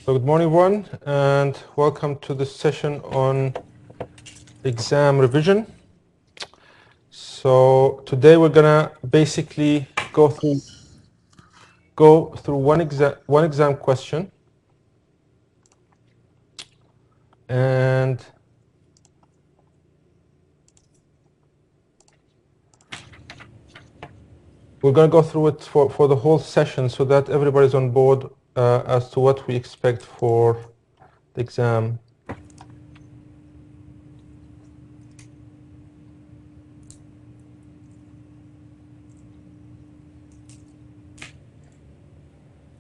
So good morning, everyone, and welcome to this session on exam revision. So today we're gonna basically go through one exam question, and we're gonna go through it for the whole session so that everybody's on board as to what we expect for the exam.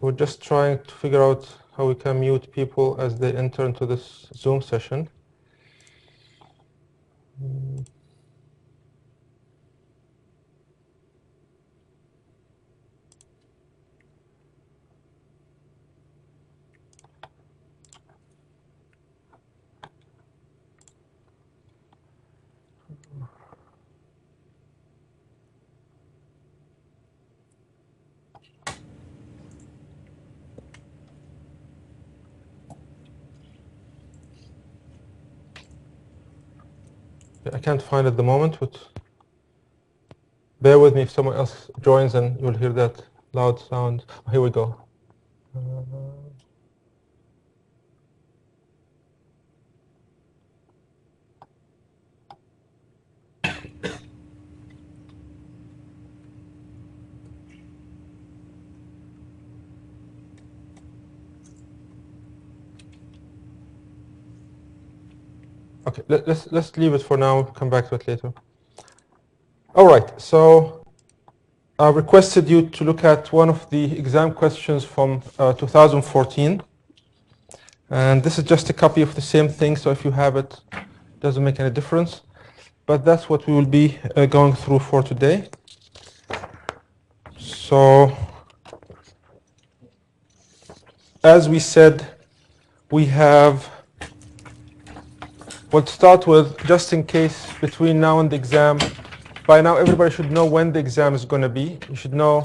We're just trying to figure out how we can mute people as they enter into this Zoom session. I can't find it at the moment, but bear with me if someone else joins and you'll hear that loud sound. Oh, here we go. Okay, let's leave it for now. Come back to it later. All right, so I requested you to look at one of the exam questions from 2014. And this is just a copy of the same thing, so if you have it, it doesn't make any difference. But that's what we will be going through for today. So, as we said, we have, we'll start with, just in case, between now and the exam. By now, everybody should know when the exam is going to be. You should know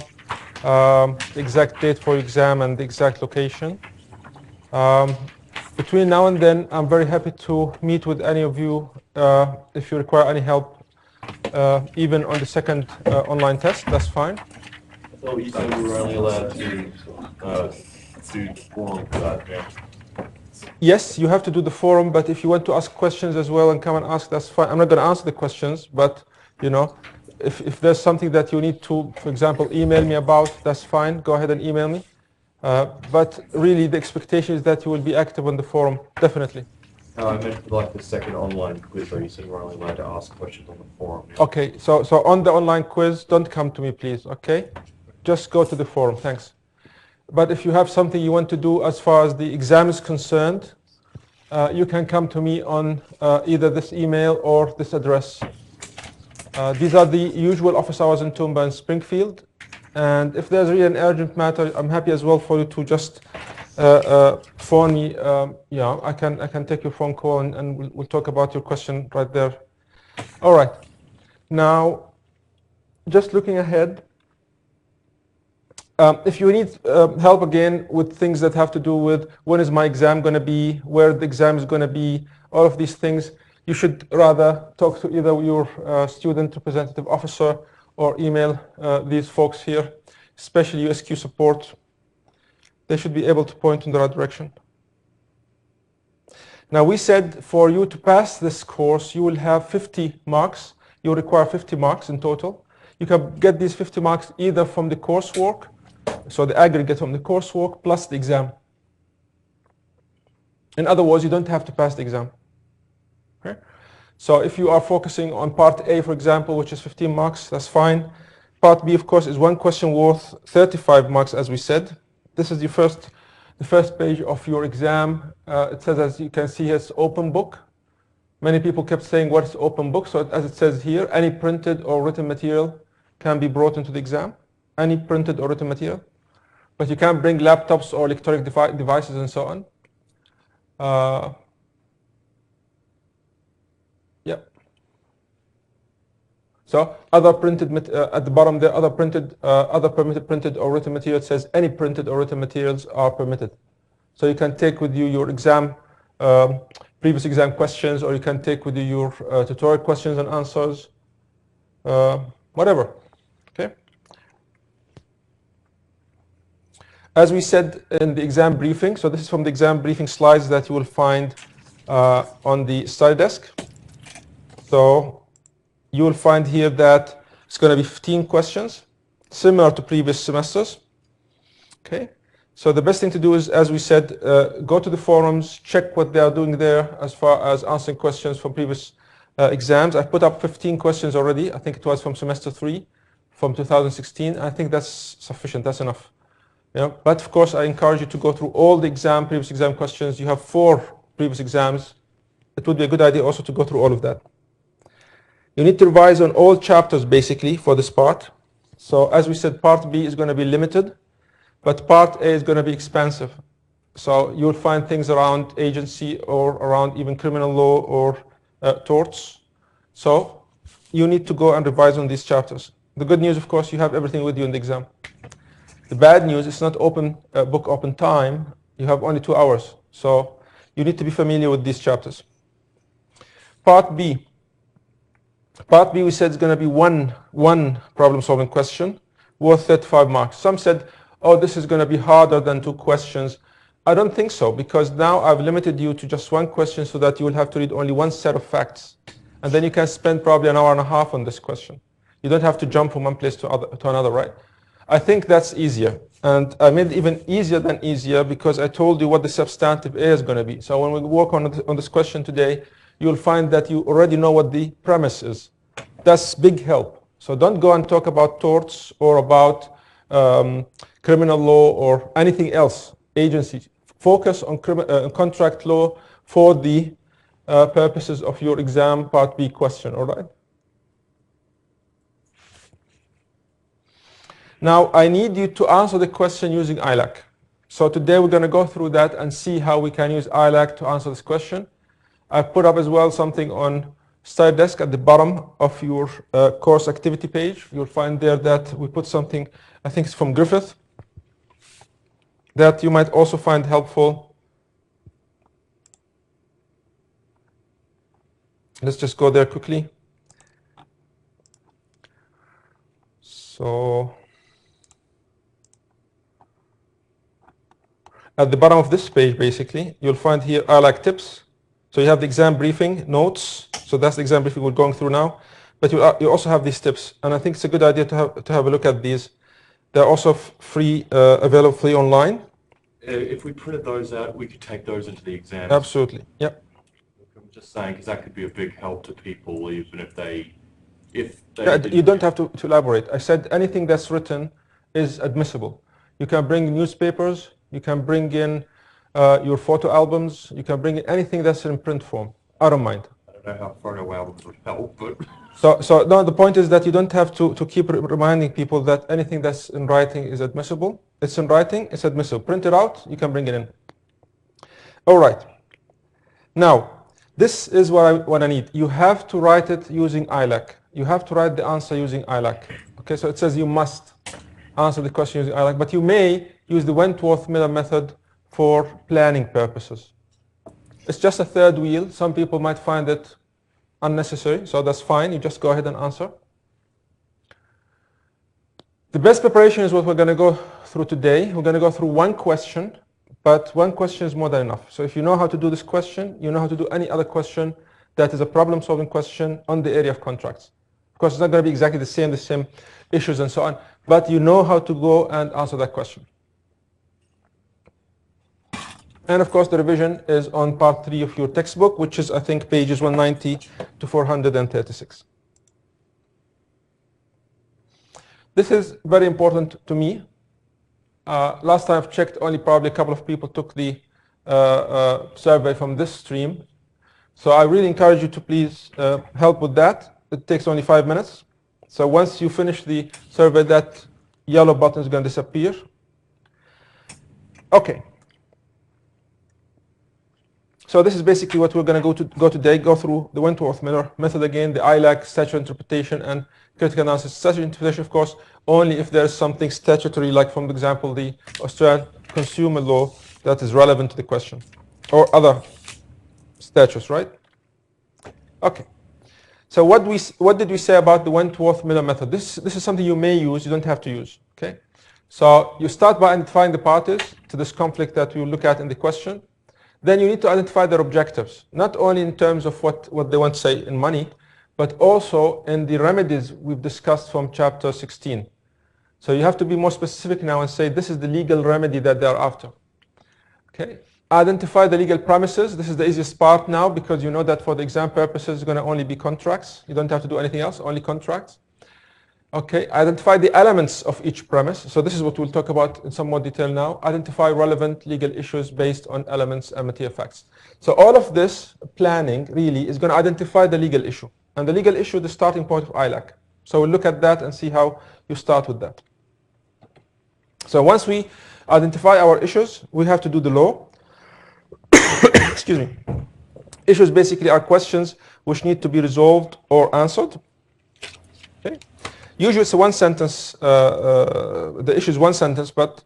the exact date for exam and the exact location. Between now and then, I'm very happy to meet with any of you if you require any help, even on the second online test. That's fine. So you said we were only allowed to do the forum for that, yeah? Yes, you have to do the forum, but if you want to ask questions as well and come and ask, that's fine. I'm not going to answer the questions, but you know, if there's something that you need to, for example, email me about, that's fine. Go ahead and email me. But really, the expectation is that you will be active on the forum, definitely. I meant like the second online quiz, though. You said we're only allowed to ask questions on the forum. Yeah? Okay, so on the online quiz, don't come to me, please, okay? Just go to the forum, thanks. But if you have something you want to do as far as the exam is concerned, you can come to me on either this email or this address. These are the usual office hours in Toomba and Springfield. And if there's really an urgent matter, I'm happy as well for you to just phone me. Yeah, I can take your phone call and we'll talk about your question right there. All right. Now, just looking ahead, if you need help again with things that have to do with when is my exam going to be, where the exam is going to be, all of these things, you should rather talk to either your student representative officer or email these folks here, especially USQ support. They should be able to point in the right direction. Now, we said for you to pass this course, you will have 50 marks. You require 50 marks in total. You can get these 50 marks either from the coursework, so the aggregate from the coursework plus the exam. In other words, you don't have to pass the exam. Okay? So if you are focusing on part A, for example, which is 15 marks, that's fine. Part B, of course, is one question worth 35 marks, as we said. This is the first page of your exam. It says, as you can see here, it's open book. Many people kept saying, what's open book? So as it says here, any printed or written material can be brought into the exam. Any printed or written material. But you can't bring laptops or electronic devices and so on. Yep. So other printed at the bottom there, other permitted printed or written material says any printed or written materials are permitted. So you can take with you your exam, previous exam questions, or you can take with you your tutorial questions and answers, whatever. Okay. As we said in the exam briefing, so this is from the exam briefing slides that you will find on the study desk. So you will find here that it's going to be 15 questions, similar to previous semesters. Okay. So the best thing to do is, as we said, go to the forums, check what they are doing there as far as answering questions from previous exams. I put up 15 questions already. I think it was from semester 3 from 2016. I think that's sufficient. That's enough. Yeah. But of course, I encourage you to go through all the previous exam questions. You have 4 previous exams. It would be a good idea also to go through all of that. You need to revise on all chapters basically for this part. So as we said, part B is going to be limited, but part A is going to be expansive. So you'll find things around agency or around even criminal law or torts. So you need to go and revise on these chapters. The good news, of course, you have everything with you in the exam. The bad news, it's not open book open time. You have only 2 hours. So you need to be familiar with these chapters. Part B. Part B, we said, is going to be one problem-solving question worth 35 marks. Some said, oh, this is going to be harder than 2 questions. I don't think so, because now I've limited you to just 1 question so that you will have to read only 1 set of facts. And then you can spend probably an hour and a half on this question. You don't have to jump from one place to another, right? I think that's easier. And I made it even easier than easier because I told you what the substantive A is going to be. So when we work on this question today, you'll find that you already know what the premise is. That's big help. So don't go and talk about torts or about criminal law or anything else, agency. Focus on contract law for the purposes of your exam part B question, all right? Now, I need you to answer the question using ILAC. So today we're going to go through that and see how we can use ILAC to answer this question. I've put up as well something on study desk at the bottom of your course activity page. You'll find there that we put something, I think it's from Griffith, that you might also find helpful. Let's just go there quickly. So at the bottom of this page, basically, you'll find here ILAC tips. So you have the exam briefing notes. So that's the exam briefing we're going through now. But you also have these tips. And I think it's a good idea to have a look at these. They're also free, available free online. If we printed those out, we could take those into the exam. Absolutely. Yep. I'm just saying, because that could be a big help to people, even if they you don't have to elaborate. I said anything that's written is admissible. You can bring newspapers. You can bring in your photo albums. You can bring in anything that's in print form. I don't mind. I don't know how photo albums would help, but... So no, the point is that you don't have to keep reminding people that anything that's in writing is admissible. It's in writing, it's admissible. Print it out, you can bring it in. All right. Now, this is what I need. You have to write it using ILAC. You have to write the answer using ILAC. Okay, so it says you must answer the question using ILAC, but you may use the Wentworth-Miller method for planning purposes. It's just a third wheel. Some people might find it unnecessary, so that's fine. You just go ahead and answer. The best preparation is what we're going to go through today. We're going to go through 1 question, but 1 question is more than enough. So if you know how to do this question, you know how to do any other question that is a problem-solving question on the area of contracts. Of course, it's not going to be exactly the same issues and so on, but you know how to go and answer that question. And of course, the revision is on part 3 of your textbook, which is, I think, pages 190 to 436. This is very important to me. Last time I've checked, only probably a couple of people took the survey from this stream. So I really encourage you to please help with that. It takes only 5 minutes. So once you finish the survey, that yellow button is going to disappear. Okay. So this is basically what we're going to go today, go through the Wentworth-Miller method again, the ILAC, statutory interpretation, and critical analysis. Statutory interpretation, of course, only if there is something statutory, like, for example, the Australian consumer law that is relevant to the question, or other status, right? Okay. So what did we say about the Wentworth-Miller method? This is something you may use, you don't have to use, okay? So you start by identifying the parties to this conflict that we will look at in the question. Then you need to identify their objectives, not only in terms of what they want to say in money, but also in the remedies we've discussed from chapter 16. So you have to be more specific now and say this is the legal remedy that they're after. Okay. Identify the legal premises. This is the easiest part now because you know that for the exam purposes it's going to only be contracts. You don't have to do anything else, only contracts. Okay. Identify the elements of each premise. So this is what we'll talk about in some more detail now. Identify relevant legal issues based on elements and material facts. So all of this planning really is going to identify the legal issue. And the legal issue, the starting point of ILAC. So we'll look at that and see how you start with that. So once we identify our issues, we have to do the law. Excuse me. Issues basically are questions which need to be resolved or answered. Okay. Usually it's a one sentence, the issue is one sentence, but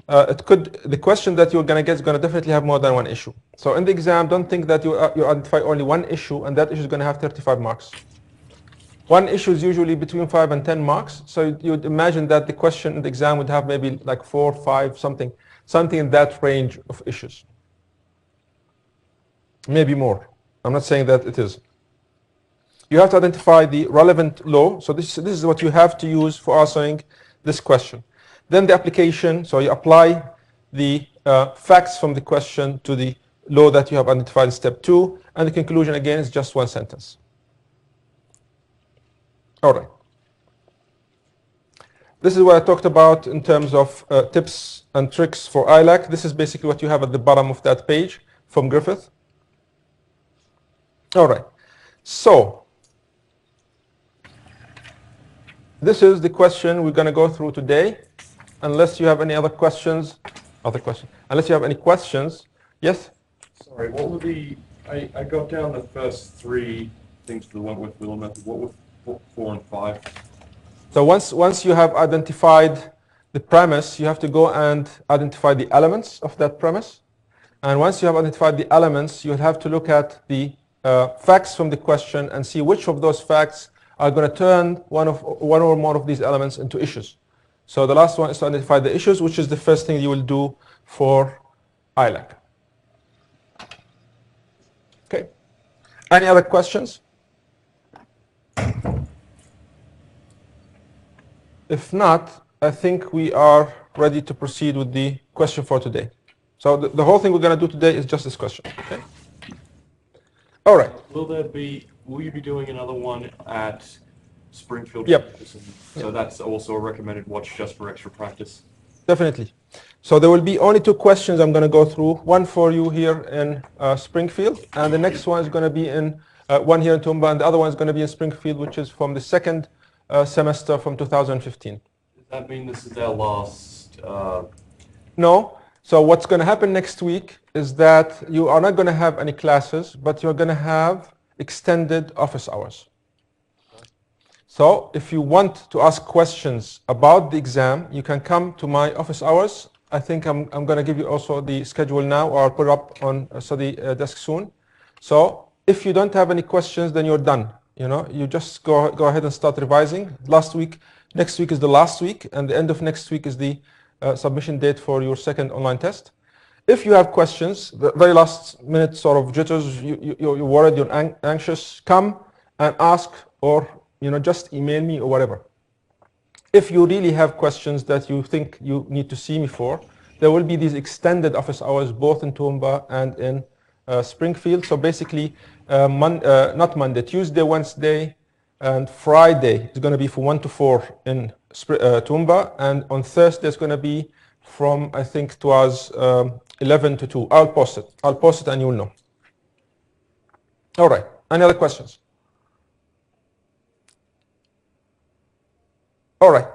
the question that you're going to get is going to definitely have more than one issue. So in the exam, don't think that you identify only one issue and that issue is going to have 35 marks. One issue is usually between 5 and 10 marks. So you'd imagine that the question in the exam would have maybe like 4, 5, something in that range of issues. Maybe more. I'm not saying that it is. You have to identify the relevant law. So this is what you have to use for answering this question. Then the application. So you apply the facts from the question to the law that you have identified in step 2. And the conclusion, again, is just one sentence. All right. This is what I talked about in terms of tips and tricks for ILAC. This is basically what you have at the bottom of that page from Griffith. All right. So this is the question we're going to go through today. Unless you have any other questions. Unless you have any questions. Yes? Sorry, what were I got down the first 3 things for the Wentworth-Miller method. What were 4 and 5? So once you have identified the premise, you have to go and identify the elements of that premise. And once you have identified the elements, you'll have to look at the facts from the question and see which of those facts are going to turn one or more of these elements into issues. So the last one is to identify the issues, which is the first thing you will do for ILAC. Okay. Any other questions? If not, I think we are ready to proceed with the question for today. So the whole thing we're going to do today is just this question. Okay. All right. Will you be doing another one at Springfield? Yep. So that's also a recommended watch just for extra practice. Definitely. So there will be only 2 questions I'm going to go through. One for you here in Springfield, and the next one is going to be in one here in Toowoomba, and the other one is going to be in Springfield, which is from the second semester from 2015. Does that mean this is their last? No. So what's going to happen next week is that you are not going to have any classes, but you're going to have extended office hours. So if you want to ask questions about the exam, you can come to my office hours. I think I'm going to give you also the schedule now, or I'll put it up on study desk soon. So if you don't have any questions, then you're done. You know, you just go ahead and start revising. Next week is the last week, and the end of next week is the submission date for your second online test. If you have questions, the very last minute sort of jitters, you're worried, you're anxious, come and ask, or just email me or whatever. If you really have questions that you think you need to see me for, there will be these extended office hours both in Toowoomba and in Springfield. So basically, not Monday, Tuesday, Wednesday, and Friday is going to be from 1 to 4 in Toowoomba, and on Thursday it's going to be from, I think it was 11 to 2. I'll post it and you'll know. All right. Any other questions? All right.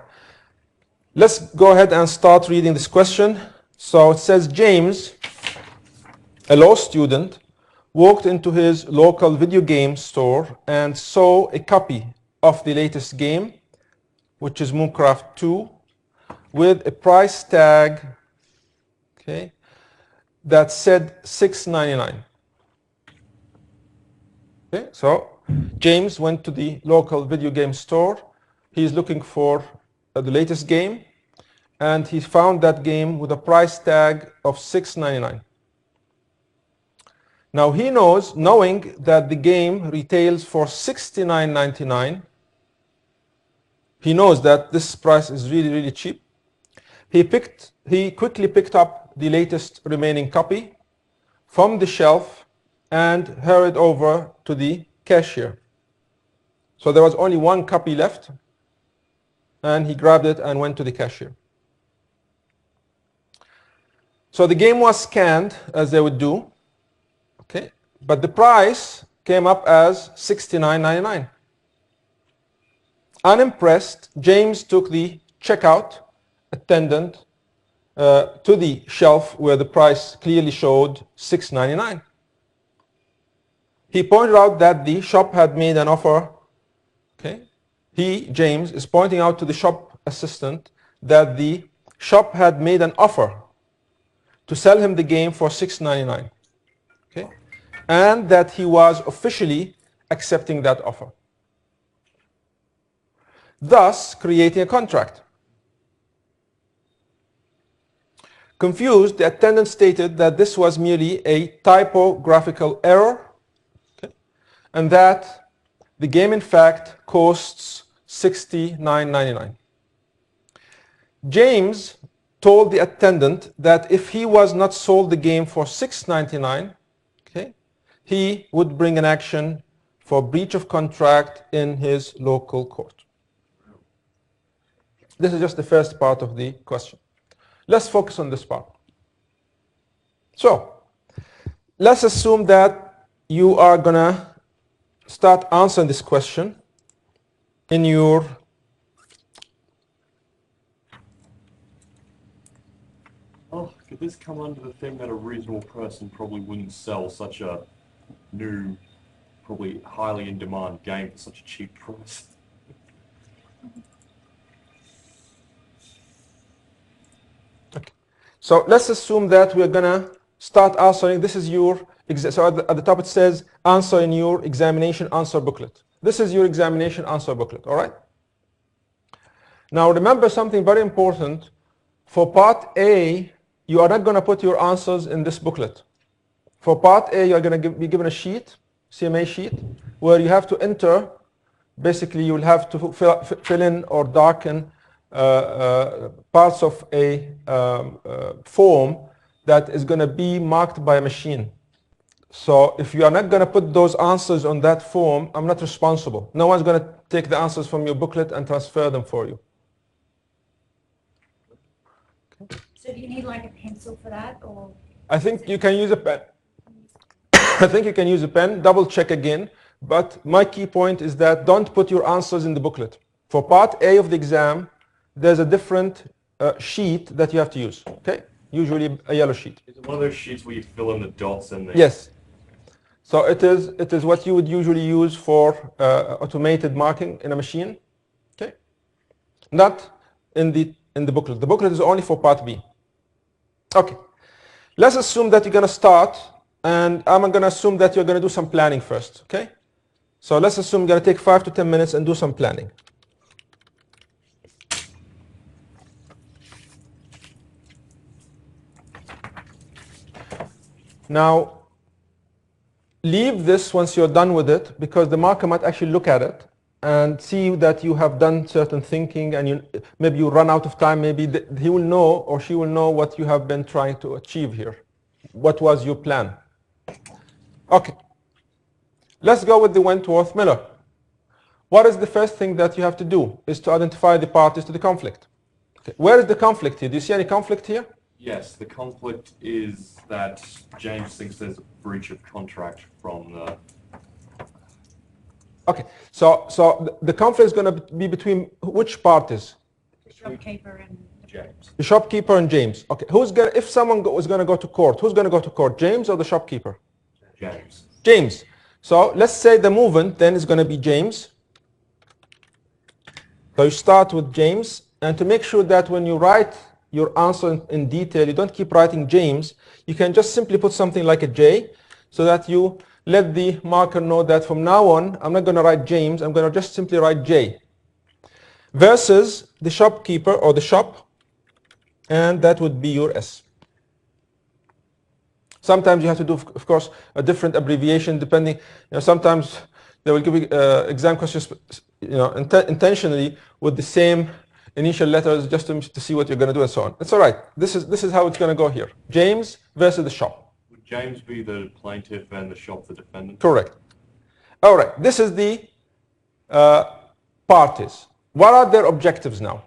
Let's go ahead and start reading this question. So it says, James, a law student, walked into his local video game store and saw a copy of the latest game, which is Mooncraft 2, with a price tag, okay, that said $6.99. Okay, so James went to the local video game store. He's looking for the latest game, and he found that game with a price tag of $6.99. Now he knows, knowing that the game retails for $69.99, he knows that this price is really, really cheap. He quickly picked up the latest remaining copy from the shelf and hurried over to the cashier. So there was only one copy left, and he grabbed it and went to the cashier. So the game was scanned, as they would do, okay, but the price came up as $69.99. Unimpressed, James took the checkout attendant to the shelf where the price clearly showed $6.99. He pointed out that the shop had made an offer. Okay, James, is pointing out to the shop assistant that the shop had made an offer to sell him the game for $6.99. Okay, and that he was officially accepting that offer, thus creating a contract. Confused, the attendant stated that this was merely a typographical error, okay, and that the game in fact costs $69.99. James told the attendant that if he was not sold the game for $6.99, okay, he would bring an action for breach of contract in his local court. This is just the first part of the question. Let's focus on this part. So, let's assume that you are going to start answering this question in your Could this come under the thing that a reasonable person probably wouldn't sell such a new, probably highly in demand game for such a cheap price? Okay. So let's assume that we're going to start answering. This is your, so at the top it says answer in your examination answer booklet. This is your examination answer booklet, all right? Now remember something very important. For part A, you are not going to put your answers in this booklet. For part A, you're going to be given a sheet, CMA sheet, where you have to enter. Basically, you will have to fill in or darken parts of a form that is going to be marked by a machine. So if you are not going to put those answers on that form, I'm not responsible. No one's going to take the answers from your booklet and transfer them for you. Okay. So do you need like a pencil for that, or? I think you can use a pen. I think you can use a pen, double check again. But my key point is that don't put your answers in the booklet. For part A of the exam, there's a different sheet that you have to use, okay? Usually a yellow sheet. Is it one of those sheets where you fill in the dots and the... Yes. So it is what you would usually use for automated marking in a machine, okay? Not in the booklet. The booklet is only for part B. Okay. Let's assume that you're going to start, and I'm going to assume that you're going to do some planning first, okay? So let's assume you're going to take 5 to 10 minutes and do some planning. Now, leave this once you're done with it, because the marker might actually look at it and see that you have done certain thinking, and maybe you run out of time. Maybe he will know or she will know what you have been trying to achieve here. What was your plan? Okay. Let's go with the Wentworth Miller. What is the first thing that you have to do? Is to identify the parties to the conflict. Okay. Where is the conflict here? Do you see any conflict here? Yes, the conflict is that James thinks there's a breach of contract from the... Okay, so the conflict is going to be between which parties? The shopkeeper and James. The shopkeeper and James. Okay, if someone was going to go to court, who's going to go to court, James or the shopkeeper? James. James. So let's say the movement then is going to be James. So you start with James, and to make sure that when you write your answer in detail, you don't keep writing James, you can just simply put something like a J so that you let the marker know that from now on, I'm not going to write James, I'm going to just simply write J. Versus the shopkeeper or the shop, and that would be your S. Sometimes you have to do, of course, a different abbreviation depending, sometimes they will give you exam questions, intentionally with the same initial letters just to see what you're going to do and so on. It's all right. This is how it's going to go here. James versus the shop. Would James be the plaintiff and the shop the defendant? Correct. All right. This is the parties. What are their objectives now?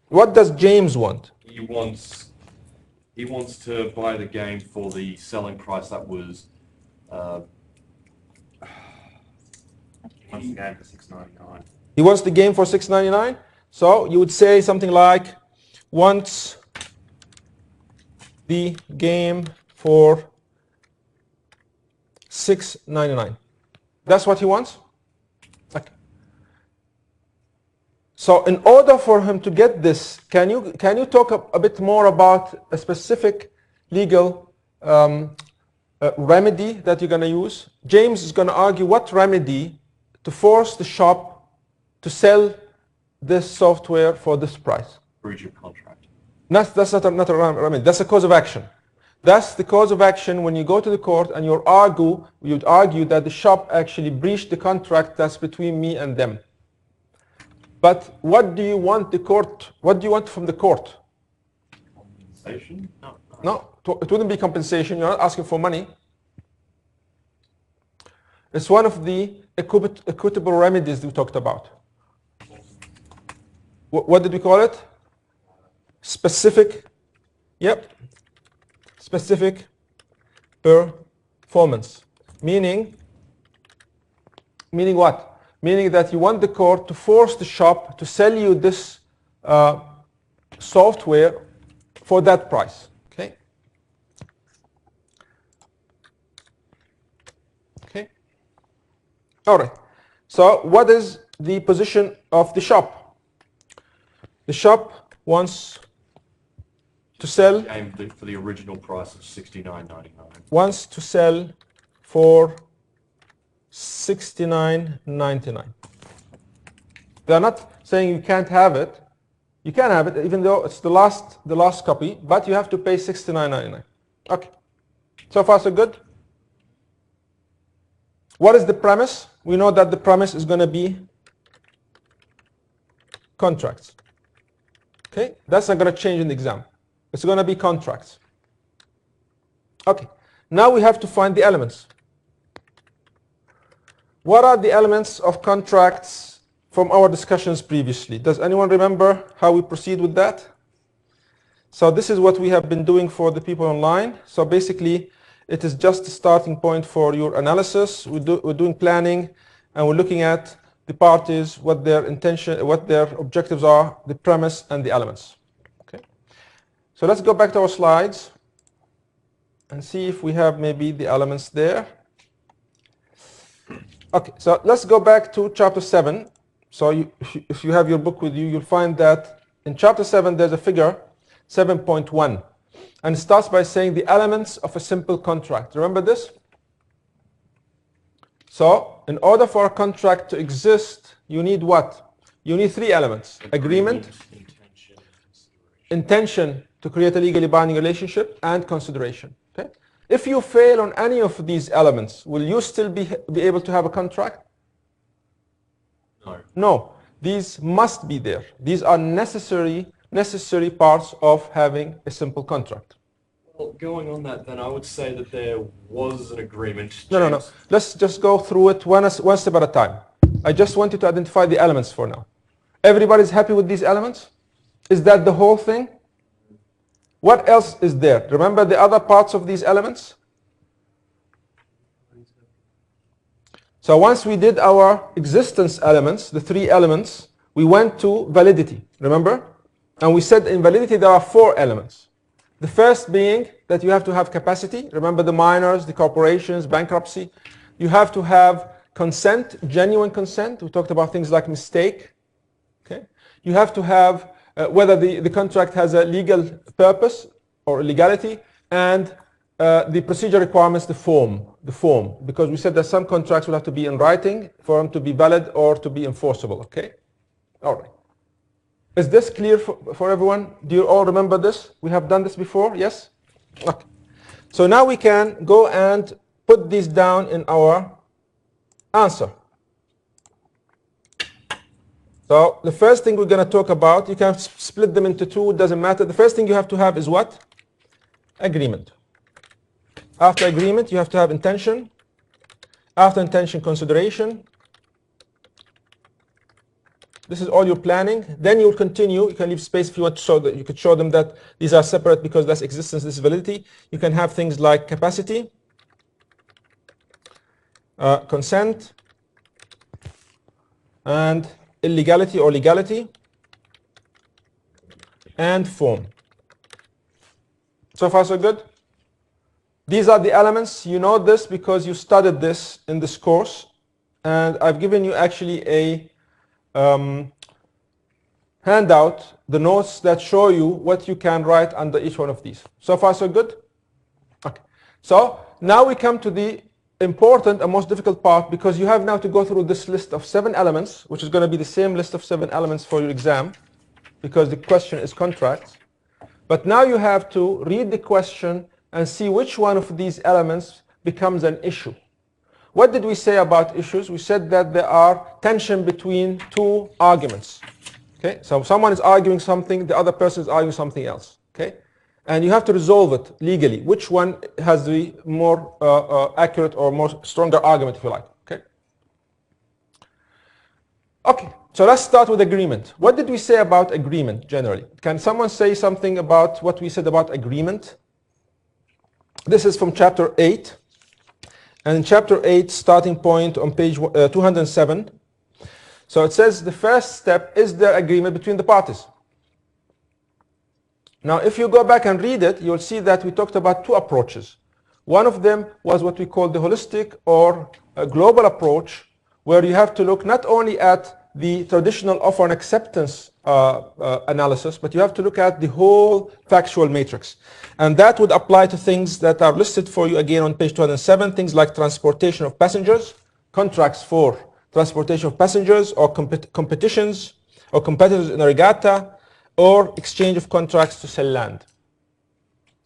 What does James want? He wants to buy the game for the selling price that was. He wants the game for $6.99. He wants the game for $6.99. So you would say something like, wants the game for $6.99. That's what he wants? Okay. So in order for him to get this, can you talk a bit more about a specific legal remedy that you're going to use? James is going to argue what remedy to force the shop to sell this software for this price. Breach of contract. That's not a remedy. That's a cause of action. That's the cause of action when you go to the court and you'd argue that the shop actually breached the contract that's between me and them. But what do you want what do you want from the court? Compensation? No, it wouldn't be compensation. You're not asking for money. It's one of the equitable remedies we talked about. What did we call it? Specific. Yep. Specific performance. Meaning what? Meaning that you want the court to force the shop to sell you this software for that price. Okay? Okay? All right. So what is the position of the shop? The shop wants to sell Game for the original price of $69.99. Wants to sell for $69.99. They're not saying you can't have it. You can have it, even though it's the last copy, but you have to pay $69.99. Okay. So far, so good. What is the premise? We know that the premise is going to be contracts. Okay, that's not going to change in the exam. It's going to be contracts. Okay, now we have to find the elements. What are the elements of contracts from our discussions previously? Does anyone remember how we proceed with that? So this is what we have been doing for the people online. So basically, it is just a starting point for your analysis. We're doing planning, and we're looking at the parties, what their intention, what their objectives are, the premise, and the elements. Okay. So let's go back to our slides and see if we have maybe the elements there. Okay, so let's go back to chapter 7. So if you have your book with you, you'll find that in chapter 7 there's a figure, 7.1. And it starts by saying the elements of a simple contract. Remember this? So, in order for a contract to exist, you need what? You need three elements. Agreement, intention to create a legally binding relationship, and consideration. Okay? If you fail on any of these elements, will you still be able to have a contract? No. No. These must be there. These are necessary parts of having a simple contract. Well, going on that, then I would say that there was an agreement. No. Let's just go through it one step at a time. I just want you to identify the elements for now. Everybody's happy with these elements? Is that the whole thing? What else is there? Remember the other parts of these elements? So once we did our existence elements, the three elements, we went to validity, remember? And we said in validity there are four elements. The first being that you have to have capacity. Remember the minors, the corporations, bankruptcy. You have to have consent, genuine consent. We talked about things like mistake. Okay. You have to have whether the contract has a legal purpose or legality, and the procedure requirements, the form, because we said that some contracts will have to be in writing for them to be valid or to be enforceable, okay? All right. Is this clear for everyone? Do you all remember this? We have done this before, yes? Okay. So now we can go and put these down in our answer. So the first thing we're going to talk about, you can split them into two, it doesn't matter. The first thing you have to have is what? Agreement. After agreement, you have to have intention. After intention, consideration. This is all your planning. Then you will continue. You can leave space if you want to show that. You could show them that these are separate because that's existence, this is validity. You can have things like capacity, consent, and illegality or legality, and form. So far, so good? These are the elements. You know this because you studied this in this course. And I've given you actually a handout, the notes that show you what you can write under each one of these. So far, so good? Okay. So now we come to the important and most difficult part, because you have now to go through this list of 7 elements, which is going to be the same list of 7 elements for your exam, because the question is contracts. But now you have to read the question and see which one of these elements becomes an issue. What did we say about issues? We said that there are tension between 2 arguments. Okay, so someone is arguing something, the other person is arguing something else. Okay, and you have to resolve it legally. Which one has the more accurate or more stronger argument, if you like? Okay. Okay, so let's start with agreement. What did we say about agreement generally? Can someone say something about what we said about agreement? This is from chapter 8. And in chapter 8, starting point on page 207. So it says the first step is the agreement between the parties. Now, if you go back and read it, you'll see that we talked about 2 approaches. One of them was what we call the holistic or a global approach, where you have to look not only at the traditional offer and acceptance analysis, but you have to look at the whole factual matrix. And that would apply to things that are listed for you again on page 207, things like transportation of passengers, contracts for transportation of passengers, or competitions, or competitors in a regatta, or exchange of contracts to sell land.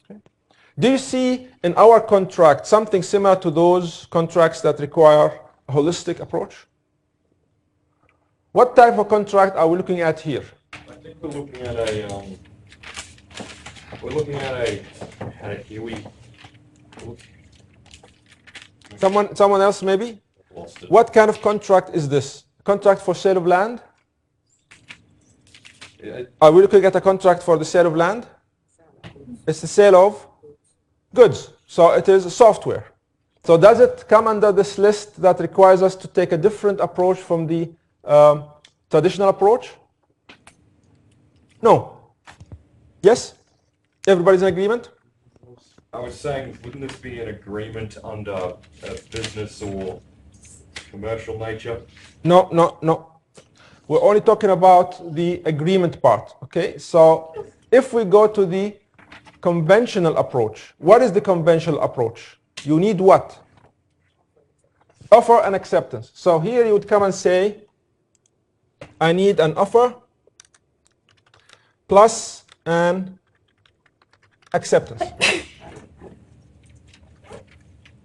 Okay. Do you see in our contract something similar to those contracts that require a holistic approach? What type of contract are we looking at here? I think we're looking at a Huey. Someone else maybe? Lost it. What kind of contract is this? Contract for sale of land? Are we looking at a contract for the sale of land? It's the sale of goods. So it is software. So does it come under this list that requires us to take a different approach from the traditional approach? No. Yes? Everybody's in agreement? I was saying, wouldn't this be an agreement under a business or commercial nature? No, no, no. We're only talking about the agreement part, okay? So if we go to the conventional approach, what is the conventional approach? You need what? Offer and acceptance. So here you would come and say, I need an offer plus an acceptance.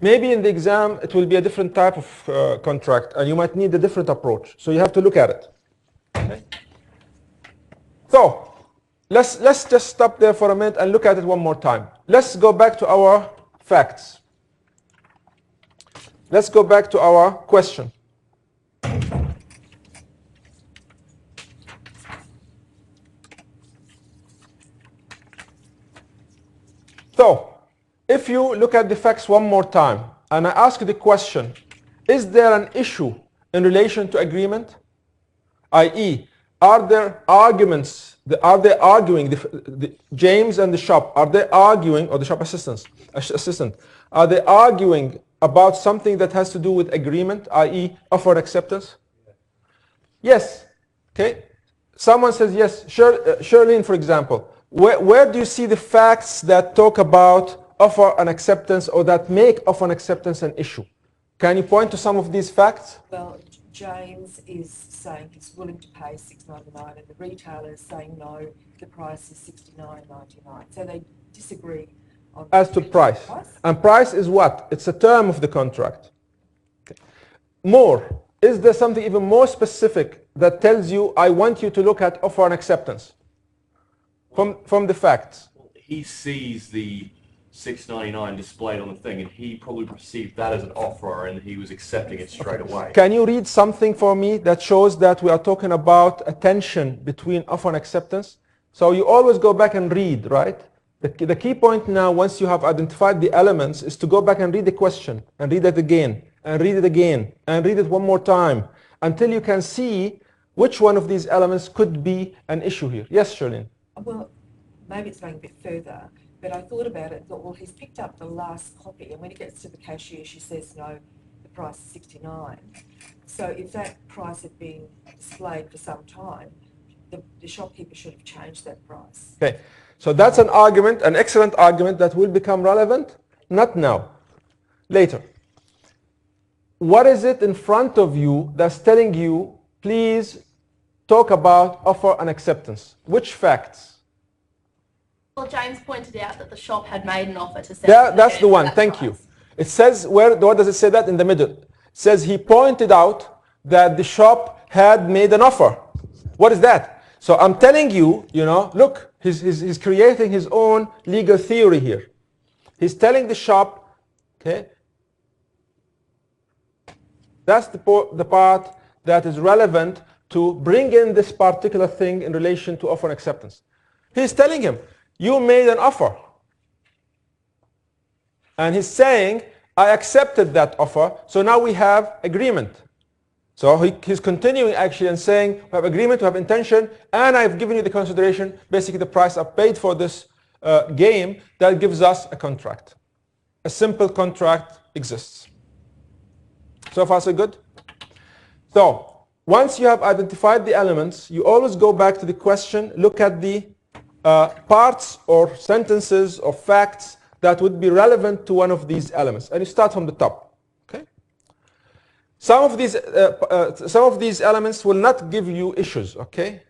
Maybe in the exam it will be a different type of contract, and you might need a different approach. So you have to look at it. Okay. So let's just stop there for a minute and look at it one more time. Let's go back to our facts. Let's go back to our question. So, if you look at the facts one more time, and I ask the question, is there an issue in relation to agreement? I.e., are there arguments, are they arguing, James and the shop, are they arguing, or the shop assistant, are they arguing about something that has to do with agreement, i.e., offer and acceptance? Yes. Okay. someone says, yes, Shirlene, for example, where do you see the facts that talk about offer and acceptance or that make offer and acceptance an issue? Can you point to some of these facts? Well, James is saying he's willing to pay $6.99 and the retailer is saying no, the price is $69.99. So they disagree on As to price. And price is what? It's a term of the contract. Okay. More. Is there something even more specific that tells you, I want you to look at offer and acceptance? From the facts. He sees the $6.99 displayed on the thing, and he probably perceived that as an offer, and he was accepting it straight away. Can you read something for me that shows that we are talking about a tension between offer and acceptance? So you always go back and read, right? The key point now, once you have identified the elements, is to go back and read the question, and read it again, and read it again, and read it one more time, until you can see which one of these elements could be an issue here. Yes, Shirlene? Well, maybe it's going a bit further, but I thought about it and thought, well, he's picked up the last copy, and when he gets to the cashier, she says, no, the price is $69. So if that price had been displayed for some time, the shopkeeper should have changed that price. Okay, so that's an argument, an excellent argument that will become relevant, not now, later. What is it in front of you that's telling you, please talk about offer and acceptance? Which facts? Well, James pointed out that the shop had made an offer to sell. Yeah, that's the one. Thank you. It says, what does it say that in the middle? It says he pointed out that the shop had made an offer. What is that? So I'm telling you, look, he's creating his own legal theory here. He's telling the shop, okay, that's the part that is relevant to bring in this particular thing in relation to offer and acceptance. He's telling him, you made an offer. And he's saying, I accepted that offer, so now we have agreement. So he's continuing actually and saying, we have agreement, we have intention, and I've given you the consideration, basically the price I paid for this game, that gives us a contract. A simple contract exists. So far so good? So once you have identified the elements, you always go back to the question, look at the parts or sentences or facts that would be relevant to one of these elements. And you start from the top. Okay? Some of these elements will not give you issues. Okay?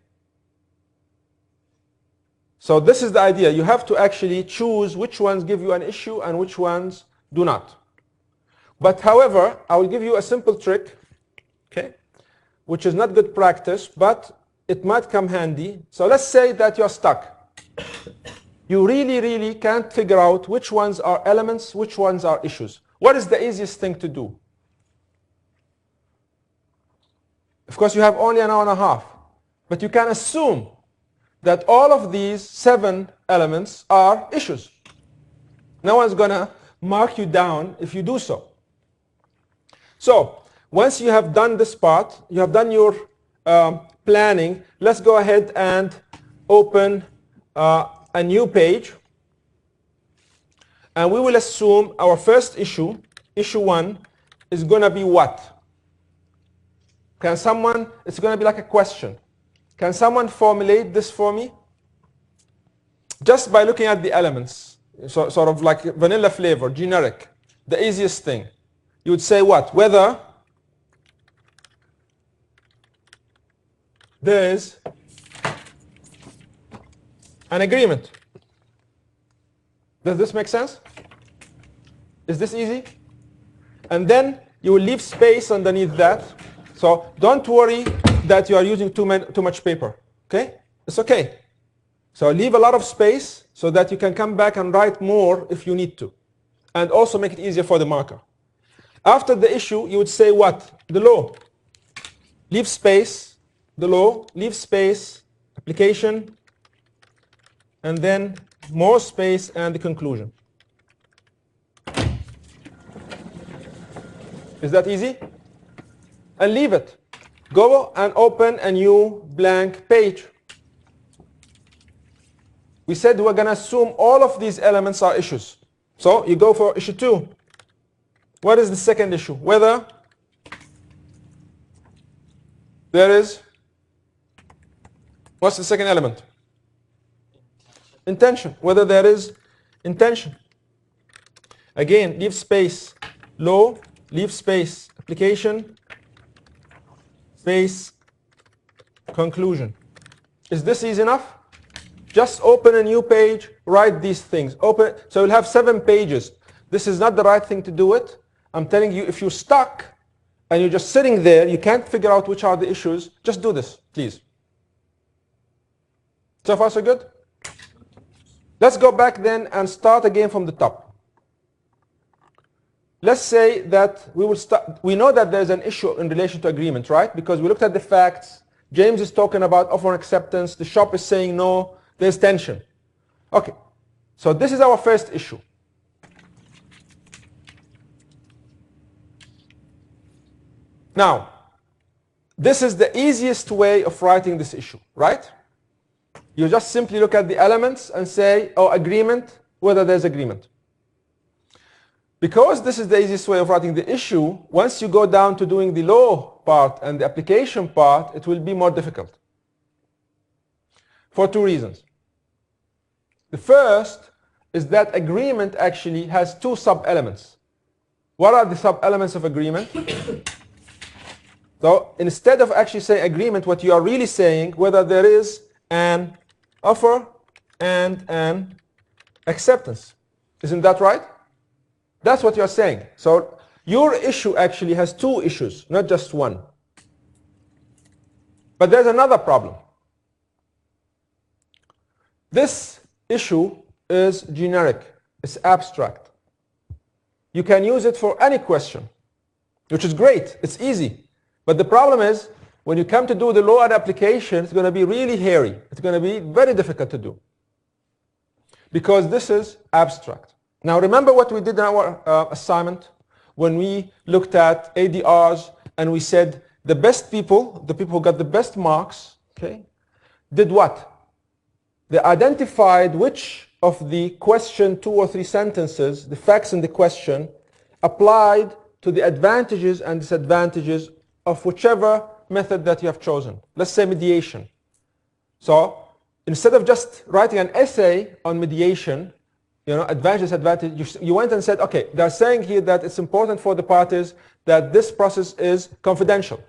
So this is the idea. You have to actually choose which ones give you an issue and which ones do not. But however, I will give you a simple trick, okay, which is not good practice, but it might come handy. So let's say that you're stuck. You really can't figure out which ones are elements, which ones are issues. What is the easiest thing to do? Of course, you have only an hour and a half, but you can assume that all of these 7 elements are issues. No one's going to mark you down if you do so. So once you have done this part, you have done your planning, let's go ahead and open a new page. And we will assume our first issue, issue 1, is going to be what? It's going to be like a question. Can someone formulate this for me? Just by looking at the elements, sort of like vanilla flavor, generic, the easiest thing. You would say what? Whether there is an agreement. Does this make sense? Is this easy? And then you will leave space underneath that. So don't worry that you are using too much paper. Okay? It's okay. So leave a lot of space so that you can come back and write more if you need to. And also make it easier for the marker. After the issue, you would say what? The law. Leave space, the law, leave space, application, and then more space and the conclusion. Is that easy? And leave it. Go and open a new blank page. We said we're going to assume all of these elements are issues. So you go for issue 2. What is the second issue? Whether there is What's the second element? Intention. Whether there is intention. Again, leave space law, leave space application, space conclusion. Is this easy enough? Just open a new page, write these things. Open. So you'll have 7 pages. This is not the right thing to do it. I'm telling you, if you're stuck and you're just sitting there, you can't figure out which are the issues, just do this, please. So far, so good? Let's go back then and start again from the top. Let's say that we will start. We know that there's an issue in relation to agreement, right? Because we looked at the facts. James is talking about offer and acceptance. The shop is saying no. There's tension. Okay. So this is our first issue. Now, this is the easiest way of writing this issue, right? You just simply look at the elements and say, oh, agreement, whether there's agreement. Because this is the easiest way of writing the issue, once you go down to doing the law part and the application part, it will be more difficult. For 2 reasons. The first is that agreement actually has 2 sub-elements. What are the sub-elements of agreement? So instead of actually saying agreement, what you are really saying, whether there is an offer and an acceptance. Isn't that right? That's what you're saying. So your issue actually has 2 issues, not just 1. But there's another problem. This issue is generic. It's abstract. You can use it for any question, which is great. It's easy. But the problem is, when you come to do the law and application, it's going to be really hairy. It's going to be very difficult to do. Because this is abstract. Now remember what we did in our assignment when we looked at ADRs and we said the best people, the people who got the best marks, okay, did what? They identified which of the question 2 or 3 sentences, the facts in the question, applied to the advantages and disadvantages of whichever method that you have chosen. Let's say mediation. So instead of just writing an essay on mediation, advantage, disadvantage, you went and said, okay, they're saying here that it's important for the parties that this process is confidential.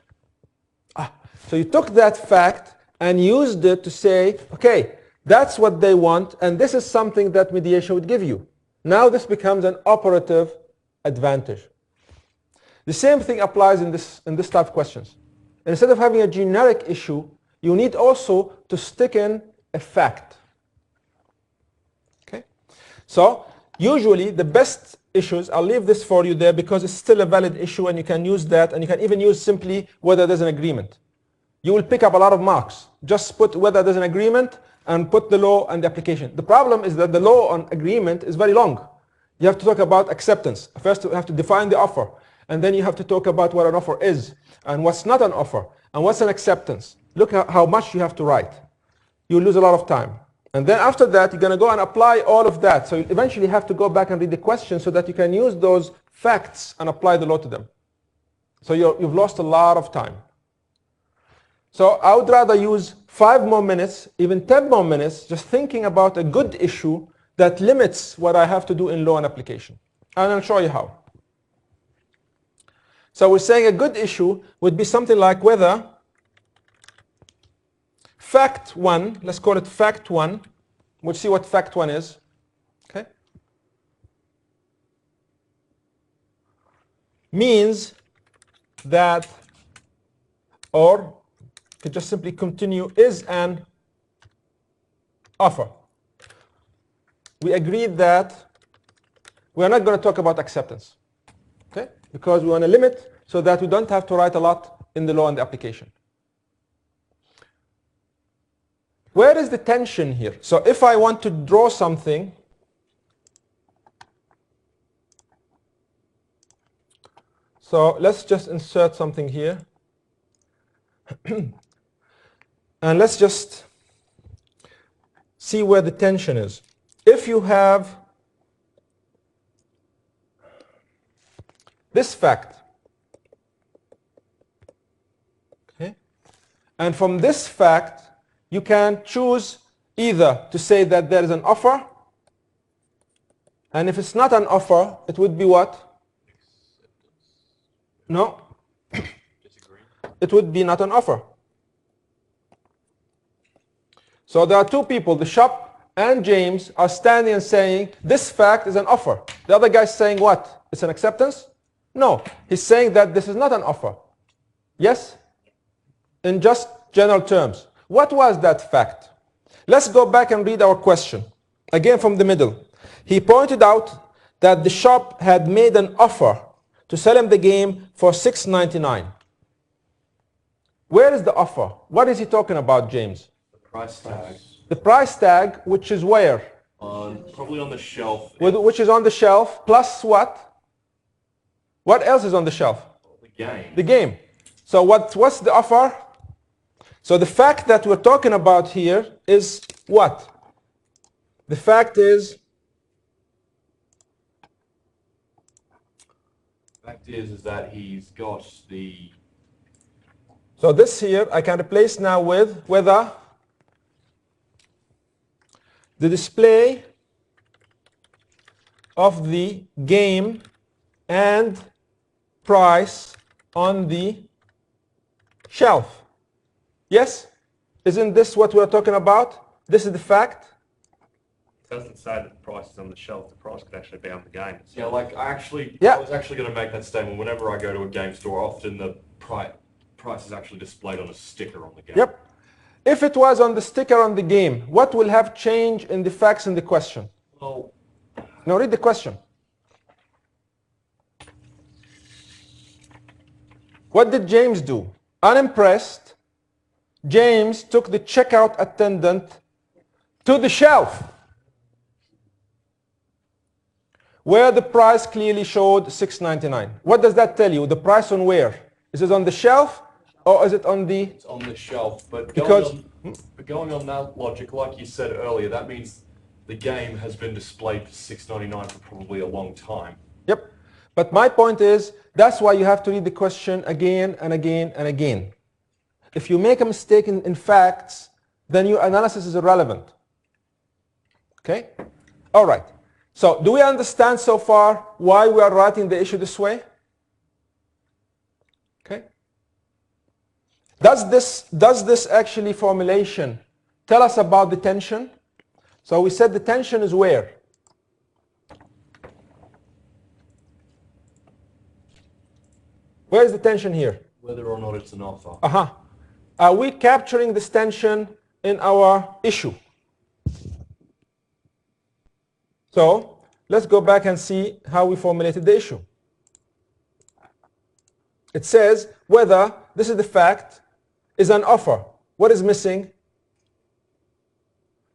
So you took that fact and used it to say, okay, that's what they want, and this is something that mediation would give you. Now this becomes an operative advantage. The same thing applies in this type of questions. Instead of having a generic issue, you need also to stick in a fact. Okay? So usually the best issues, I'll leave this for you there because it's still a valid issue and you can use that, and you can even use simply whether there's an agreement. You will pick up a lot of marks. Just put whether there's an agreement and put the law and the application. The problem is that the law on agreement is very long. You have to talk about acceptance. First you have to define the offer, and then you have to talk about what an offer is and what's not an offer and what's an acceptance. Look at how much you have to write. You lose a lot of time. And then after that, you're going to go and apply all of that. So you eventually have to go back and read the question so that you can use those facts and apply the law to them. So you've lost a lot of time. So I would rather use 5 more minutes, even 10 more minutes, just thinking about a good issue that limits what I have to do in law and application. And I'll show you how. So we're saying a good issue would be something like whether fact 1, let's call it fact 1. We'll see what fact 1 is. Okay? Means that, or could just simply continue, is an offer. We agreed that we're not going to talk about acceptance. Okay? Because we want to limit so that we don't have to write a lot in the law and the application. Where is the tension here? So if I want to draw something, so let's just insert something here. And let's just see where the tension is. If you have this fact, okay, and from this fact, you can choose either to say that there is an offer, and if it's not an offer, it would be what? No, Disagree. it would be not an offer. So there are two people, the shop and James, are standing and saying, this fact is an offer. The other guy's saying what? It's an acceptance? No, he's saying that this is not an offer. Yes? In just general terms. What was that fact? Let's go back and read our question. Again from the middle. He pointed out that the shop had made an offer to sell him the game for $6.99. Where is the offer? What is he talking about, James? The price tag. The price tag, which is where? Probably on the shelf. Which is on the shelf, plus what? What else is on the shelf? The game. The game. So what's the offer? So the fact that we're talking about here is what? The fact is, Fact is that he's got the so this here I can replace now with whether the display of the game and price on the shelf. Yes? Isn't this what we're talking about? This is the fact? It doesn't say that the price is on the shelf. The price could actually be on the game. yeah. Like I Yeah. was actually going to make that statement. Whenever I go to a game store, often the price is actually displayed on a sticker on the game. Yep. If it was on the sticker on the game, what will have changed in the facts in the question? Well, Now read the question. What did James do? Unimpressed, James took the checkout attendant to the shelf where the price clearly showed $6.99. What does that tell you? The price on where? Is it on the shelf or is it on the... it's on the shelf, but Because- going on that logic, like you said earlier, that means the game has been displayed for $6.99 for probably a long time. Yep. But my point is, that's why you have to read the question again and again and again. If you make a mistake in facts, then your analysis is irrelevant. Okay? All right. So do we understand so far why we are writing the issue this way? Okay? Does this actually formulation tell us about the tension? So we said the tension is where? Where is the tension here? Whether or not it's an offer. Are we capturing this tension in our issue? So let's go back and see how we formulated the issue. It says whether, this is the fact, is an offer. What is missing?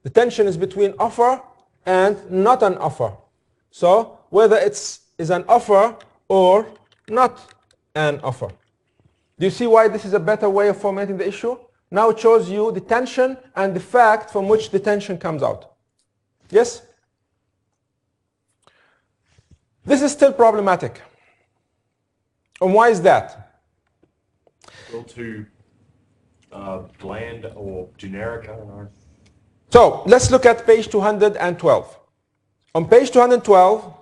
The tension is between offer and not an offer. So whether is an offer or not an offer. Do you see why this is a better way of formulating the issue? Now it shows you the tension and the fact from which the tension comes out. Yes? This is still problematic. And why is that? A little too bland or generic, I don't know. So let's look at page 212. On page 212,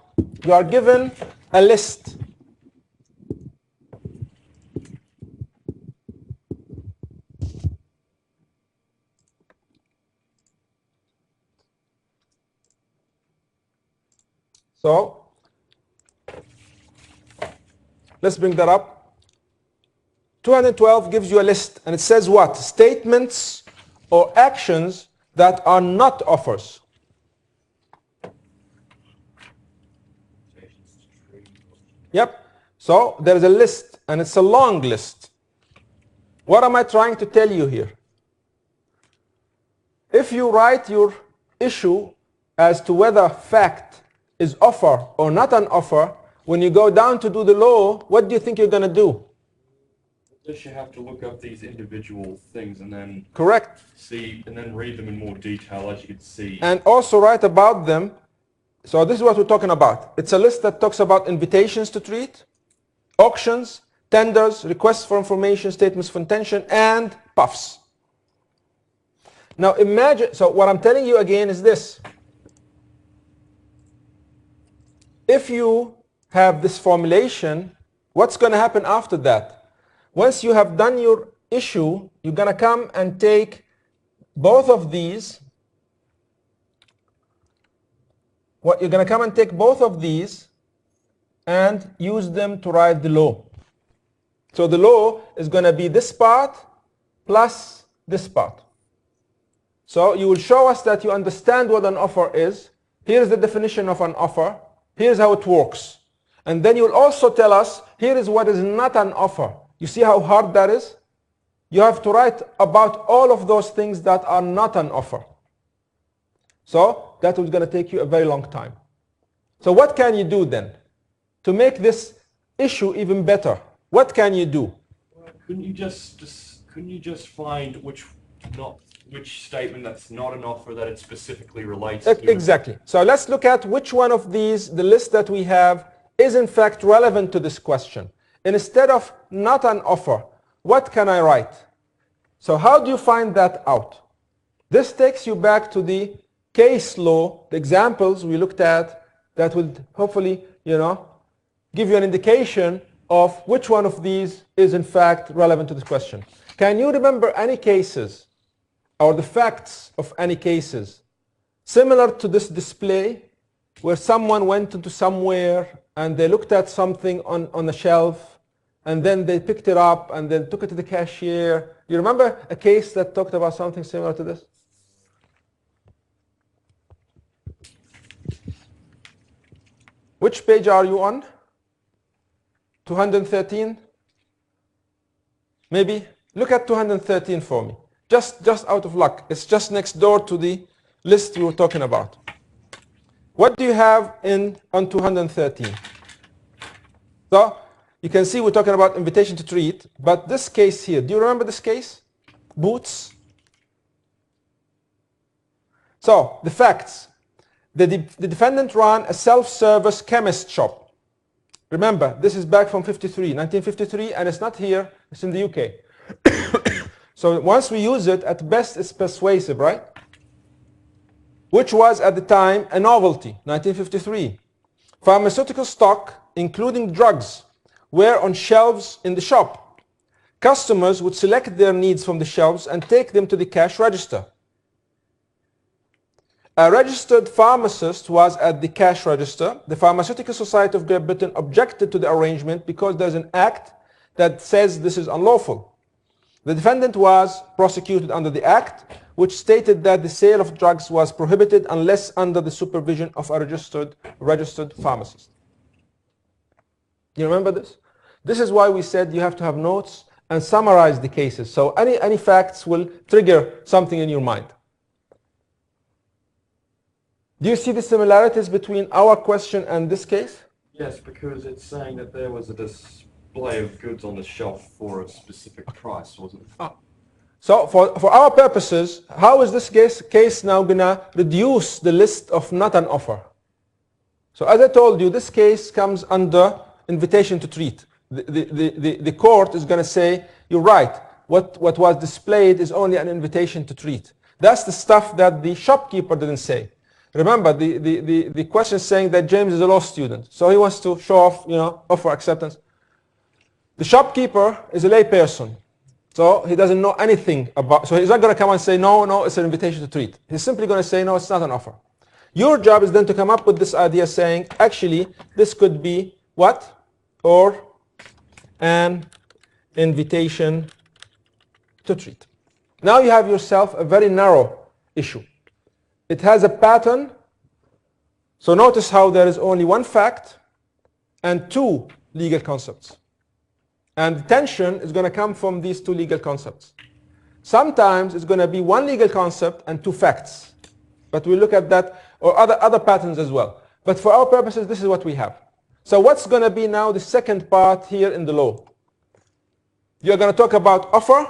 you are given a list. So let's bring that up. 212 gives you a list, and it says what? Statements or actions that are not offers. Yep. So there is a list, and it's a long list. What am I trying to tell you here? If you write your issue as to whether fact is offer or not an offer, when you go down to do the law, what do you think you're going to do? Just you have to look up these individual things and then Correct. see and then read them in more detail, as you can see. And also write about them. So this is what we're talking about. It's a list that talks about invitations to treat, auctions, tenders, requests for information, statements of intention, and puffs. Now imagine, so what I'm telling you again is this. If you have this formulation, what's going to happen after that? Once you have done your issue, you're going to come and take both of these. You're going to come and take both of these and use them to write the law. So the law is going to be this part plus this part. So you will show us that you understand what an offer is. Here's the definition of an offer. Here's how it works. And then you'll also tell us, here is what is not an offer. You see how hard that is? You have to write about all of those things that are not an offer. So that was going to take you a very long time. So what can you do then? To make this issue even better, what can you do? Couldn't you just find which statement that's not an offer that it specifically relates to? Exactly. So let's look at which one of these, the list that we have, is in fact relevant to this question. And instead of not an offer, what can I write? So how do you find that out? This takes you back to the case law, the examples we looked at that will hopefully, give you an indication of which one of these is in fact relevant to this question. Can you remember any cases or the facts of any cases similar to this display where someone went into somewhere and they looked at something on a shelf and then they picked it up and then took it to the cashier? You remember a case that talked about something similar to this? Which page are you on? 213? Maybe? Look at 213 for me. Just out of luck. It's just next door to the list we were talking about. What do you have on 213? So you can see we're talking about invitation to treat, but this case here, do you remember this case? Boots. So the facts. The defendant ran a self-service chemist shop. Remember, this is back from 1953, and it's not here, it's in the UK. So once we use it, at best it's persuasive, right? Which was at the time a novelty, 1953. Pharmaceutical stock, including drugs, were on shelves in the shop. Customers would select their needs from the shelves and take them to the cash register. A registered pharmacist was at the cash register. The Pharmaceutical Society of Great Britain objected to the arrangement because there's an act that says this is unlawful. The defendant was prosecuted under the act, which stated that the sale of drugs was prohibited unless under the supervision of a registered pharmacist. You remember this? This is why we said you have to have notes and summarize the cases. So any facts will trigger something in your mind. Do you see the similarities between our question and this case? Yes, because it's saying that there was a display of goods on the shelf for a specific price, wasn't it? So for our purposes, how is this case now going to reduce the list of not an offer? So as I told you, this case comes under invitation to treat. The court is going to say, you're right, what was displayed is only an invitation to treat. That's the stuff that the shopkeeper didn't say. Remember, the question is saying that James is a law student, so he wants to show off, offer acceptance. The shopkeeper is a lay person, so he doesn't know anything about, so he's not going to come and say, no, it's an invitation to treat. He's simply going to say, no, it's not an offer. Your job is then to come up with this idea saying, actually, this could be what? Or an invitation to treat. Now you have yourself a very narrow issue. It has a pattern. So notice how there is only one fact and two legal concepts. And the tension is going to come from these two legal concepts. Sometimes it's going to be one legal concept and two facts. But we'll look at that, or other patterns as well. But for our purposes, this is what we have. So what's going to be now the second part here in the law? You're going to talk about offer,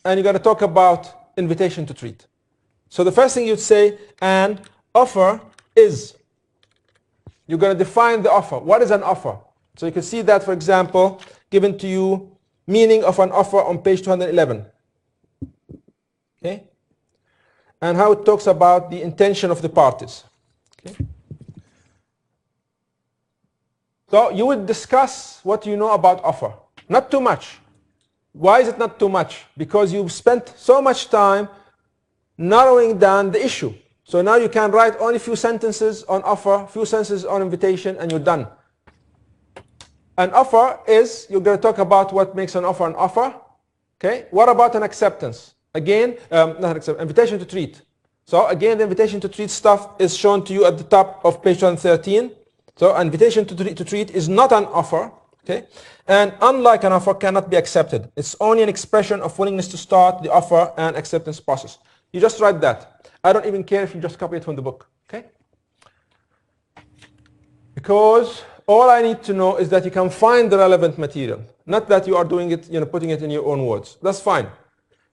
and you're going to talk about invitation to treat. So the first thing you'd say, an offer is. You're going to define the offer. What is an offer? So you can see that, for example, given to you, meaning of an offer on page 211. Okay? and how it talks about the intention of the parties. Okay. So you would discuss what you know about offer. Not too much. Why is it not too much? Because you've spent so much time narrowing down the issue. So now you can write only a few sentences on offer, few sentences on invitation, and you're done. An offer is, you're going to talk about what makes an offer. Okay. What about an acceptance? Again, not accept, invitation to treat. So again, the invitation to treat stuff is shown to you at the top of page 113. So invitation to treat is not an offer. Okay. And unlike an offer, cannot be accepted. It's only an expression of willingness to start the offer and acceptance process. You just write that. I don't even care if you just copy it from the book. Okay. Because all I need to know is that you can find the relevant material, not that you are doing it, putting it in your own words. That's fine.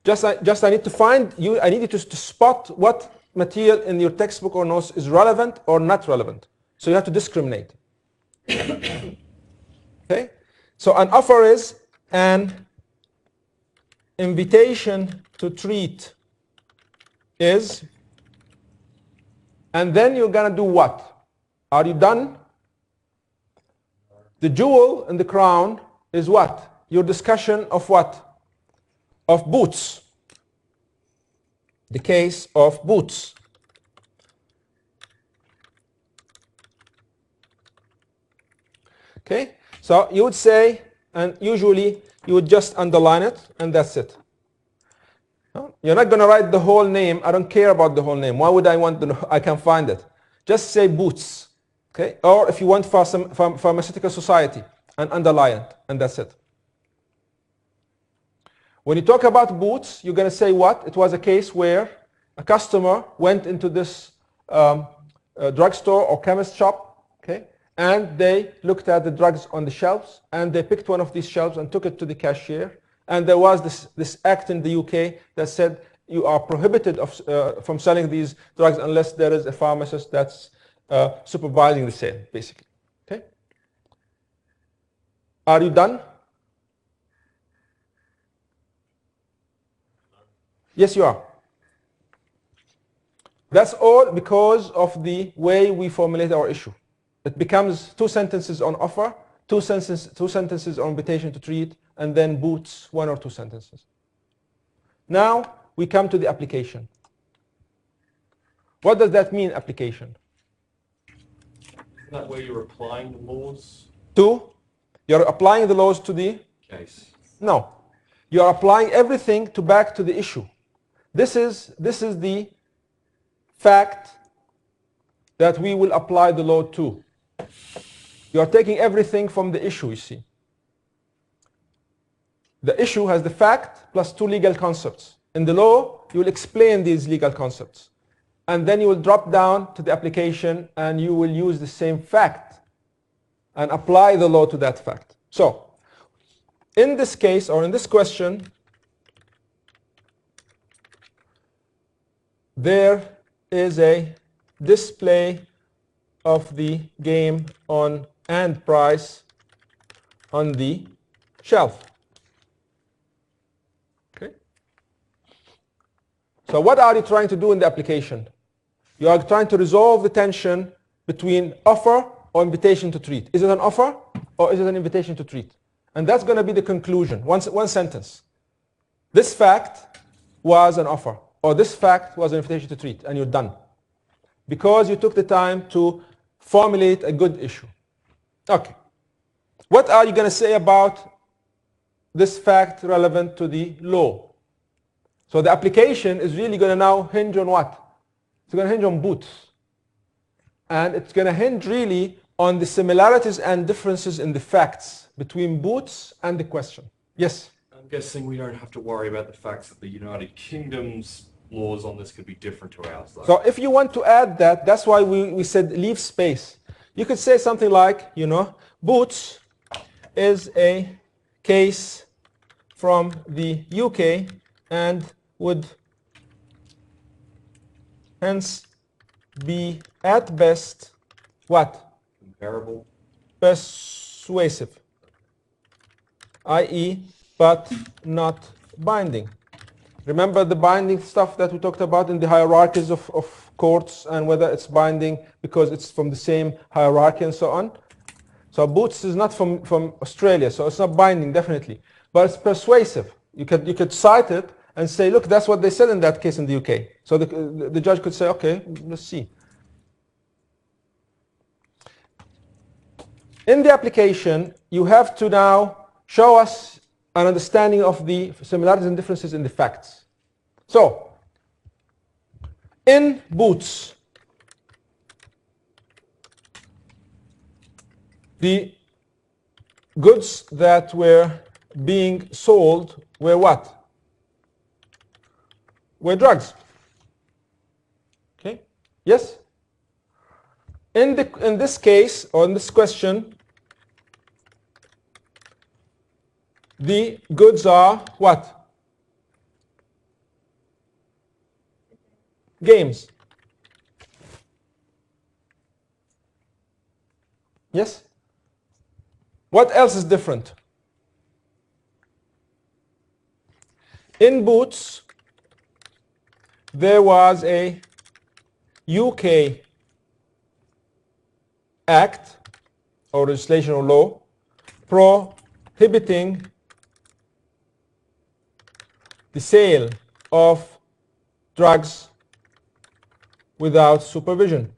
Just I need to find you. I need you to spot what material in your textbook or notes is relevant or not relevant. So you have to discriminate. Okay. So an offer is an invitation to treat is, and then you're gonna do what? Are you done? The jewel in the crown is what? Your discussion of what? Of boots. The case of boots. Okay? So you would say, and usually you would just underline it, and that's it. You're not going to write the whole name. I don't care about the whole name. Why would I want to know? I can find it. Just say boots. Okay? Or if you want for some pharmaceutical society, and underline it, and that's it. When you talk about boots, you're going to say what? It was a case where a customer went into this drugstore or chemist shop, okay, and they looked at the drugs on the shelves, and they picked one of these shelves and took it to the cashier. And there was this act in the UK that said you are prohibited from selling these drugs unless there is a pharmacist that's supervising the sale, basically. Okay? Are you done? Yes, you are. That's all because of the way we formulate our issue. It becomes 2 sentences on offer, 2 sentences on invitation to treat, and then boots 1 or 2 sentences. Now we come to the application. What does that mean, application? Isn't that where you're applying the laws? You're applying the laws to the Case. No. You are applying everything back to the issue. This is the fact that we will apply the law to. You are taking everything from the issue, you see. The issue has the fact plus 2 legal concepts. In the law, you will explain these legal concepts. And then you will drop down to the application and you will use the same fact and apply the law to that fact. So, in this case, or in this question, there is a display of the game on and price on the shelf. Okay. So what are you trying to do in the application? You are trying to resolve the tension between offer or invitation to treat. Is it an offer or is it an invitation to treat? And that's going to be the conclusion. One sentence. This fact was an offer, or this fact was an invitation to treat, and you're done. Because you took the time to formulate a good issue. Okay. What are you going to say about this fact relevant to the law? So the application is really going to now hinge on what? It's going to hinge on boots. And it's going to hinge really on the similarities and differences in the facts between boots and the question. Yes? I'm guessing we don't have to worry about the facts that the United Kingdom's laws on this could be different to ours, though. So if you want to add that, that's why we said leave space. You could say something like, boots is a case from the UK and would hence be at best what? Comparable. Persuasive, i.e. but not binding. Remember the binding stuff that we talked about in the hierarchies of courts and whether it's binding because it's from the same hierarchy and so on. So Boots is not from Australia, so it's not binding definitely, but it's persuasive. You could cite it and say, look, that's what they said in that case in the UK. So the judge could say, okay, let's see. In the application, you have to now show us an understanding of the similarities and differences in the facts. So, in Boots, the goods that were being sold were what? Were drugs. Okay? Yes? In this case, or in this question, the goods are what? Games. Yes? What else is different? In Boots, there was a UK act or legislation or law prohibiting the sale of drugs without supervision.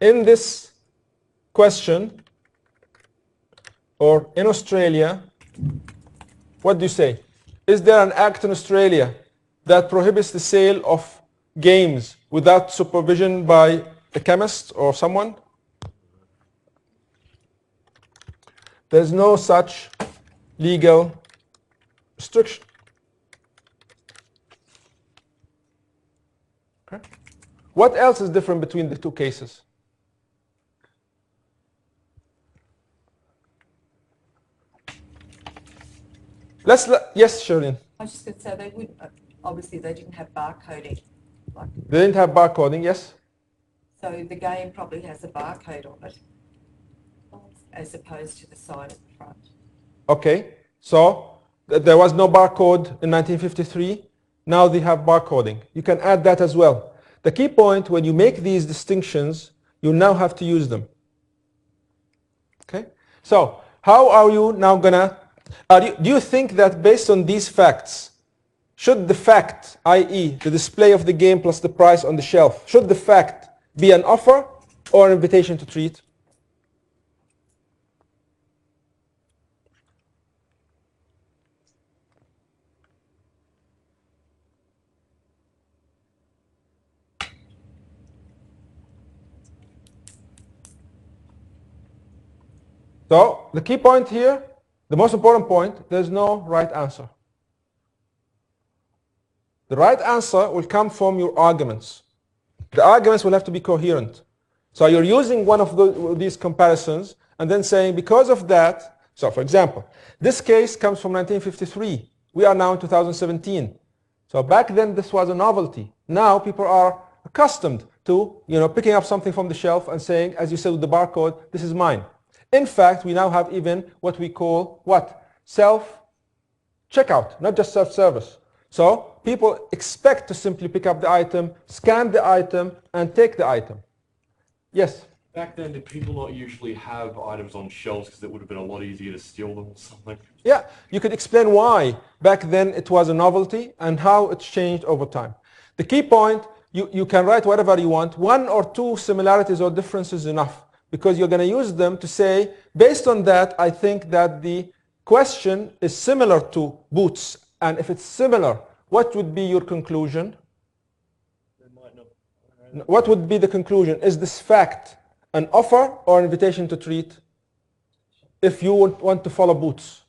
In this question, or in Australia, what do you say? Is there an act in Australia that prohibits the sale of games without supervision by a chemist or someone? There's no such legal restriction. Okay. What else is different between the two cases? Yes, Shirley. I was just going to say they wouldn't, obviously they didn't have barcoding. Like, They didn't have barcoding, yes? so the game probably has a barcode on it as opposed to the sign at the front. Okay, so there was no barcode in 1953. Now they have barcoding. You can add that as well. The key point, when you make these distinctions, you now have to use them. Okay, so how are you now gonna, do you think that based on these facts, should the fact, i.e. the display of the game plus the price on the shelf, should the fact be an offer or an invitation to treat? So the key point here, the most important point, there's no right answer. The right answer will come from your arguments. The arguments will have to be coherent. So you're using one of these comparisons and then saying because of that, so for example, this case comes from 1953. We are now in 2017. So back then this was a novelty. Now people are accustomed to picking up something from the shelf and saying, as you said with the barcode, this is mine. In fact, we now have even what we call what? Self-checkout, not just self-service. So people expect to simply pick up the item, scan the item, and take the item. Yes? Back then, did people not usually have items on shelves because it would have been a lot easier to steal them or something? Yeah, you could explain why back then it was a novelty and how it's changed over time. The key point, you can write whatever you want. One or two similarities or differences is enough, because you're going to use them to say, based on that, I think that the question is similar to Boots. And if it's similar, what would be your conclusion? What would be the conclusion? Is this fact an offer or an invitation to treat? If you want to follow Boots.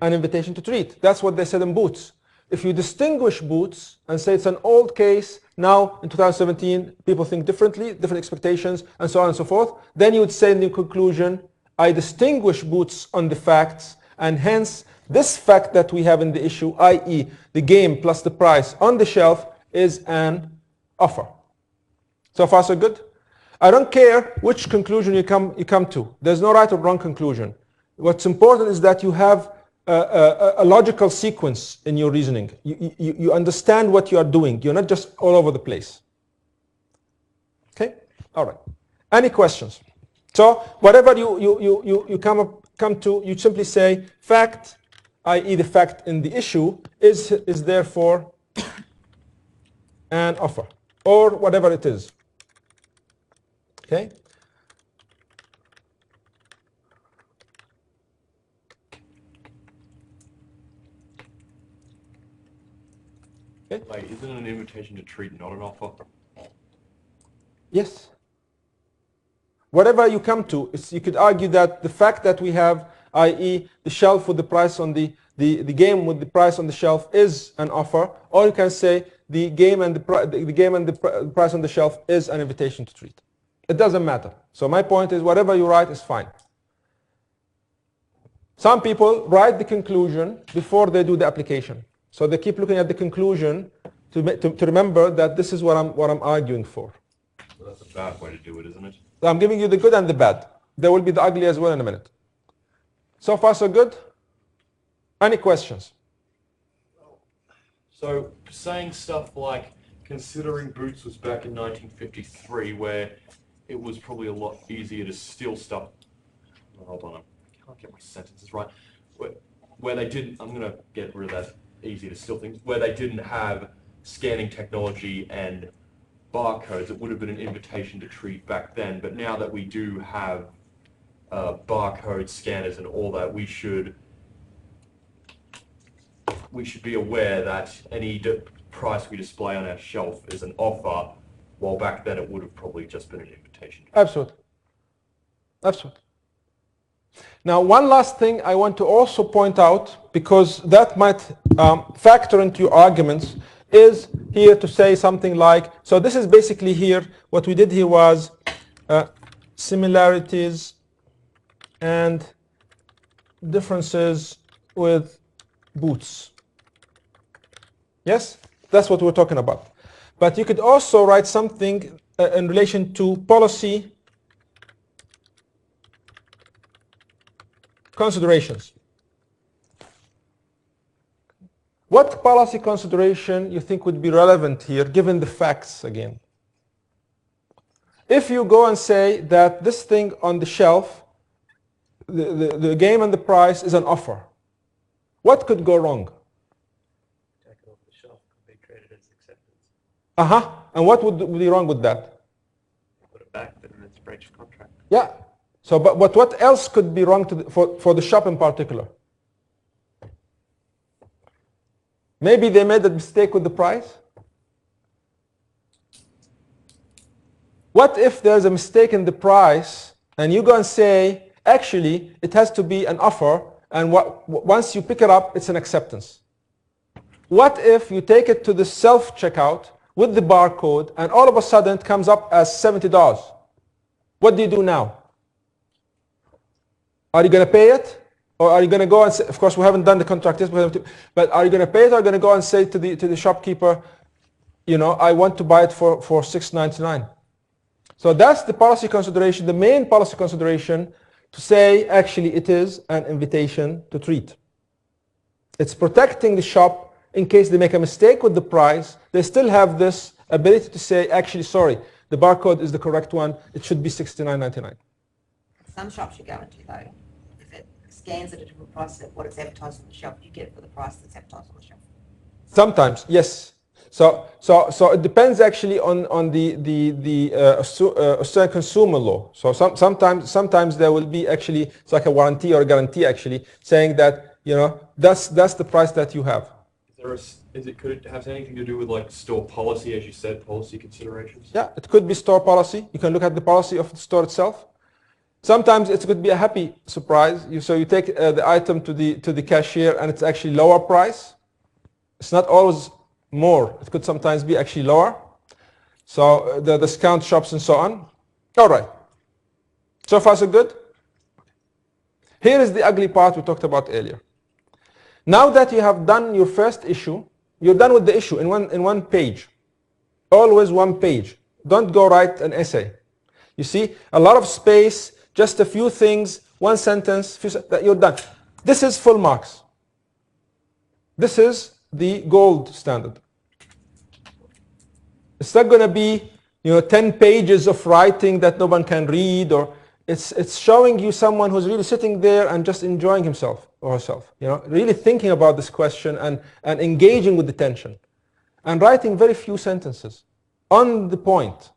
An invitation to treat. That's what they said in Boots. If you distinguish Boots and say it's an old case, now in 2017 people think differently, different expectations, and so on and so forth, then you would say in the conclusion, I distinguish Boots on the facts, and hence this fact that we have in the issue, i.e. the game plus the price on the shelf, is an offer. So far so good? I don't care which conclusion you come to. There's no right or wrong conclusion. What's important is that you have a logical sequence in your reasoning. You understand what you are doing. You're not just all over the place. Okay? All right. Any questions? So whatever you come to, you simply say fact, i.e. the fact in the issue, is therefore an offer, or whatever it is. Okay? Wait, isn't an invitation to treat not an offer? Yes. Whatever you come to, you could argue that the fact that we have, i.e. the shelf with the price on the game with the price on the shelf is an offer, or you can say the game and the price on the shelf is an invitation to treat. It doesn't matter. So my point is, whatever you write is fine. Some people write the conclusion before they do the application. So they keep looking at the conclusion to remember that this is what I'm arguing for. Well, that's a bad way to do it, isn't it? So I'm giving you the good and the bad. There will be the ugly as well in a minute. So far, so good? Any questions? So saying stuff like, considering Boots was back in 1953, where it was probably a lot easier to steal stuff. Oh, hold on, I can't get my sentences right. Where they didn't, I'm going to get rid of that easy to steal things, where they didn't have scanning technology and barcodes, it would have been an invitation to treat back then. But now that we do have barcode scanners and all that, we should be aware that any price we display on our shelf is an offer, while back then it would have probably just been an invitation. Absolutely. Absolutely. Now, one last thing I want to also point out, because that might factor into your arguments, is here to say something like, so this is basically here, what we did here was similarities and differences with Boots. Yes? That's what we're talking about. But you could also write something in relation to policy considerations. What policy consideration you think would be relevant here, given the facts again? If you go and say that this thing on the shelf, the game and the price is an offer, what could go wrong? Take it off the shelf, could be treated as acceptance. And what would be wrong with that? Put it back, then it's breach of contract. Yeah. So, but what else could be wrong for the shop in particular? Maybe they made a mistake with the price. What if there's a mistake in the price and you go and say, actually, it has to be an offer, and once you pick it up, it's an acceptance? What if you take it to the self-checkout with the barcode and all of a sudden it comes up as $70? What do you do now? Are you going to pay it? Or are you going to go and say, of course we haven't done the contract yet, but are you going to pay it, or are you going to go and say to the shopkeeper, you know, I want to buy it for $6.99? So that's the policy consideration, the main policy consideration, to say actually it is an invitation to treat. It's protecting the shop in case they make a mistake with the price. They still have this ability to say, actually, sorry, the barcode is the correct one. It should be $69.99. Some shops you go into though, if it scans at a different price than what it's advertised on the shelf, you get it for the price that's advertised on the shelf. Sometimes, yes. So it depends actually on the Australian consumer law. So sometimes there will be actually, it's like a warranty or a guarantee actually, saying that, you know, that's the price that you have. Could it have anything to do with like store policy, as you said, policy considerations? Yeah, it could be store policy. You can look at the policy of the store itself. Sometimes it could be a happy surprise. So you take the item to the cashier and it's actually lower price. It's not always more. It could sometimes be actually lower. So the discount shops and so on. All right. So far so good? Here is the ugly part we talked about earlier. Now that you have done your first issue, you're done with the issue in one page. Always one page. Don't go write an essay. You see, a lot of space, just a few things, one sentence, you're done. This is full marks. This is the gold standard. It's not going to be 10 pages of writing that no one can read, or it's showing you someone who's really sitting there and just enjoying himself or herself, really thinking about this question and engaging with the tension and writing very few sentences on the point.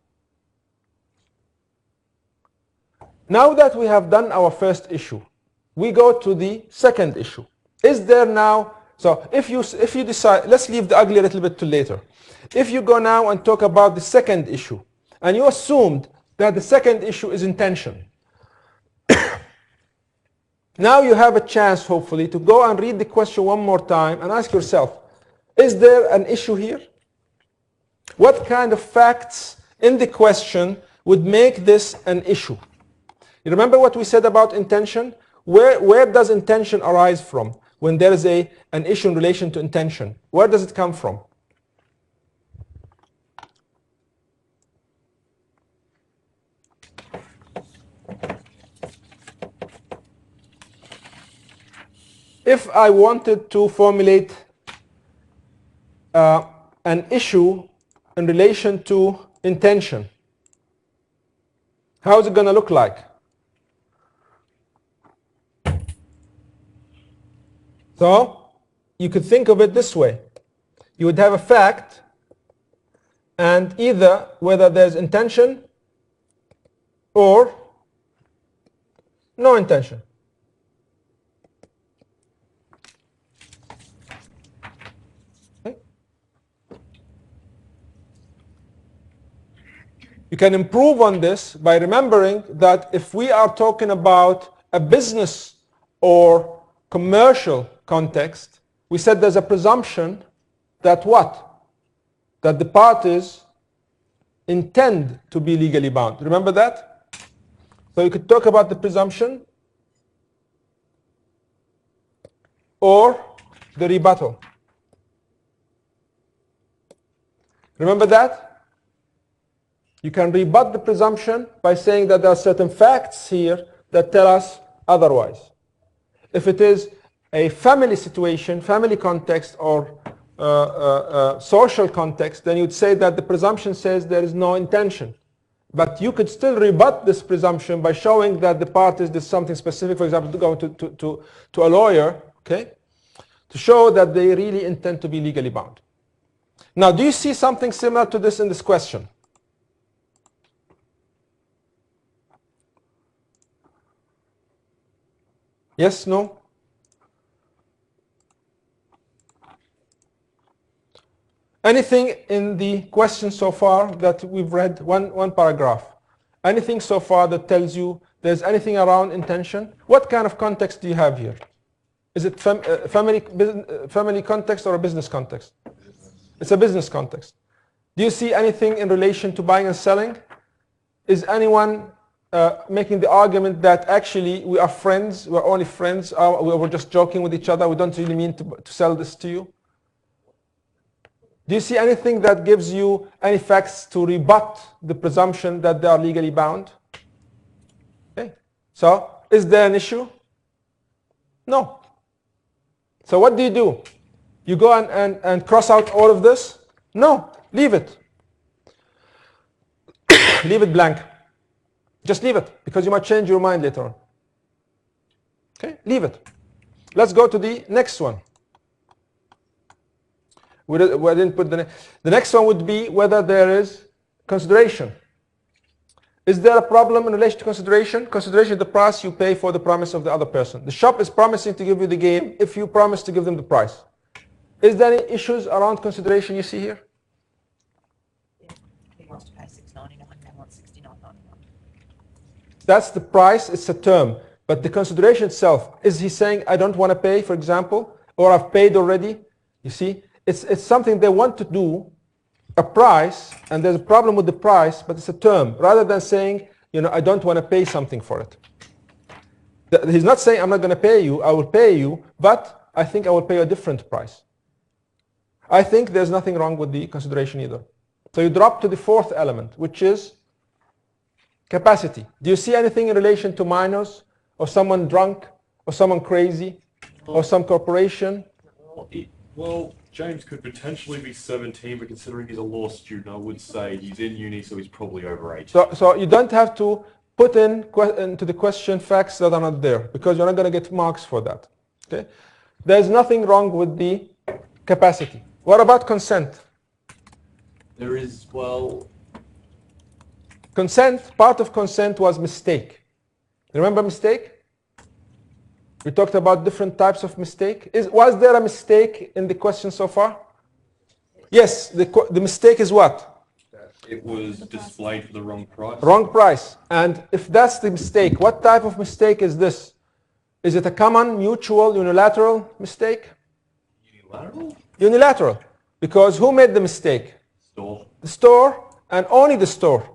Now that we have done our first issue, we go to the second issue. Is there now, so if you decide, let's leave the ugly a little bit to later. If you go now and talk about the second issue, and you assumed that the second issue is intention, now you have a chance, hopefully, to go and read the question one more time and ask yourself, is there an issue here? What kind of facts in the question would make this an issue? You remember what we said about intention? Where does intention arise from when there is an issue in relation to intention? Where does it come from? If I wanted to formulate an issue in relation to intention, how is it going to look like? So you could think of it this way. You would have a fact, and either whether there's intention or no intention. Okay. You can improve on this by remembering that if we are talking about a business or commercial context, we said there's a presumption that what? That the parties intend to be legally bound. Remember that? So you could talk about the presumption or the rebuttal. Remember that? You can rebut the presumption by saying that there are certain facts here that tell us otherwise. If it is a family situation, family context, or social context, then you'd say that the presumption says there is no intention. But you could still rebut this presumption by showing that the parties did something specific, for example, to go to a lawyer, okay, to show that they really intend to be legally bound. Now, do you see something similar to this in this question? Yes, no? Anything in the question so far that we've read, one paragraph, anything so far that tells you there's anything around intention? What kind of context do you have here? Is it family context or a business context? It's a business context. Do you see anything in relation to buying and selling? Is anyone making the argument that actually we are friends, we're only friends, we're just joking with each other, we don't really mean to sell this to you? Do you see anything that gives you any facts to rebut the presumption that they are legally bound? Okay. So, is there an issue? No. So what do? You go and cross out all of this? No. Leave it. Leave it blank. Just leave it, because you might change your mind later on. Okay, leave it. Let's go to the next one. We didn't put the next one would be whether there is consideration. Is there a problem in relation to consideration? Consideration is the price you pay for the promise of the other person. The shop is promising to give you the game if you promise to give them the price. Is there any issues around consideration you see here? He wants to pay $6.99, they want $69.99. That's the price, it's a term. But the consideration itself, is he saying, I don't want to pay, for example, or I've paid already? You see, it's something they want to do, a price, and there's a problem with the price, but it's a term, rather than saying, I don't want to pay something for it. He's not saying, I'm not going to pay you, I will pay you, but I think I will pay a different price. I think there's nothing wrong with the consideration either. So you drop to the fourth element, which is capacity. Do you see anything in relation to minors, or someone drunk, or someone crazy, or some corporation? Well, James could potentially be 17, but considering he's a law student, I would say he's in uni, so he's probably over 18. So you don't have to put into the question facts that are not there, because you're not going to get marks for that. Okay? There's nothing wrong with the capacity. What about consent? There is, well, Consent, part of consent was mistake. Remember mistake? We talked about different types of mistake. Was there a mistake in the question so far? Yes, the mistake is what? it was displayed for the wrong price. Wrong price. And if that's the mistake, what type of mistake is this? Is it a common, mutual, unilateral mistake? Unilateral? Unilateral. Because who made the mistake? Store. The store, and only the store.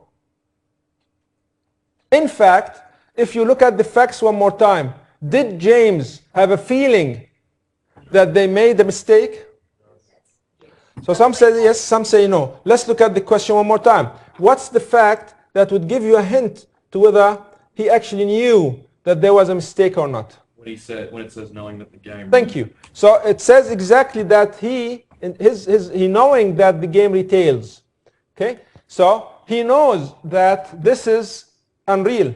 In fact, if you look at the facts one more time, did James have a feeling that they made a mistake? So some say yes, some say no. Let's look at the question one more time. What's the fact that would give you a hint to whether he actually knew that there was a mistake or not? When he said, when it says knowing that the game. Thank you. So it says exactly that he knowing that the game retails. Okay? So he knows that this is unreal.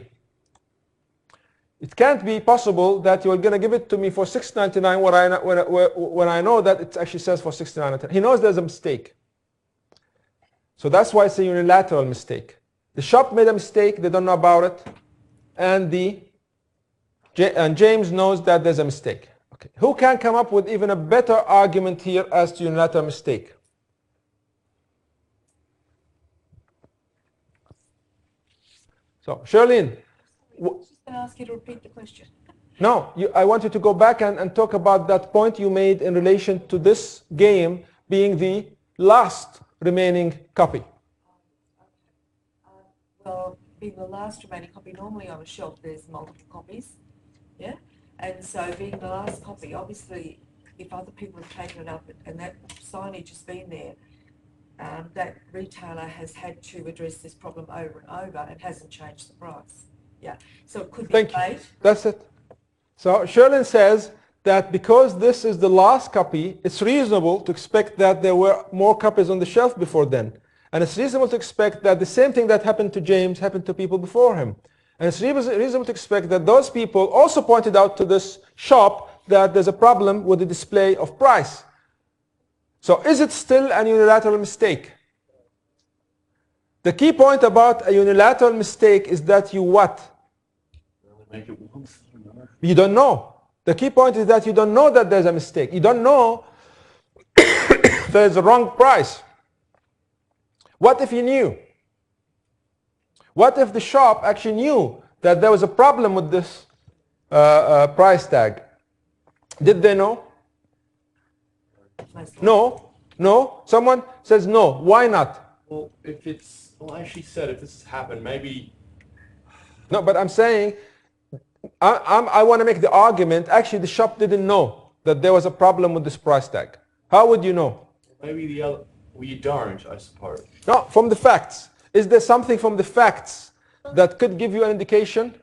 It can't be possible that you're going to give it to me for $6.99 when I know that it actually says for $69.99. He knows there's a mistake. So that's why it's a unilateral mistake. The shop made a mistake, they don't know about it, and James knows that there's a mistake. Okay. Who can come up with even a better argument here as to unilateral mistake? So, Shirlene. I was just going to ask you to repeat the question. No, I want you to go back and talk about that point you made in relation to this game being the last remaining copy. Well, being the last remaining copy, normally on a shelf there's multiple copies, yeah? And so being the last copy, obviously, if other people have taken it up and that signage has been there, that retailer has had to address this problem over and over and hasn't changed the price. Yeah, so it could be Thank you. late. That's it. So Sherlyn says that because this is the last copy, it's reasonable to expect that there were more copies on the shelf before then. And it's reasonable to expect that the same thing that happened to James happened to people before him. And it's reasonable to expect that those people also pointed out to this shop that there's a problem with the display of price. So is it still a unilateral mistake? The key point about a unilateral mistake is that you what? Make it once. You don't know. The key point is that you don't know that there's a mistake. You don't know there's a wrong price. What if you knew? What if the shop actually knew that there was a problem with this price tag? Did they know? No. No. Someone says no. Why not? Well, if it's, well, as she said, if this has happened, maybe. No, but I'm saying, I want to make the argument, actually the shop didn't know that there was a problem with this price tag. How would you know? Maybe the other, well, you don't, I suppose. No, from the facts. Is there something from the facts that could give you an indication?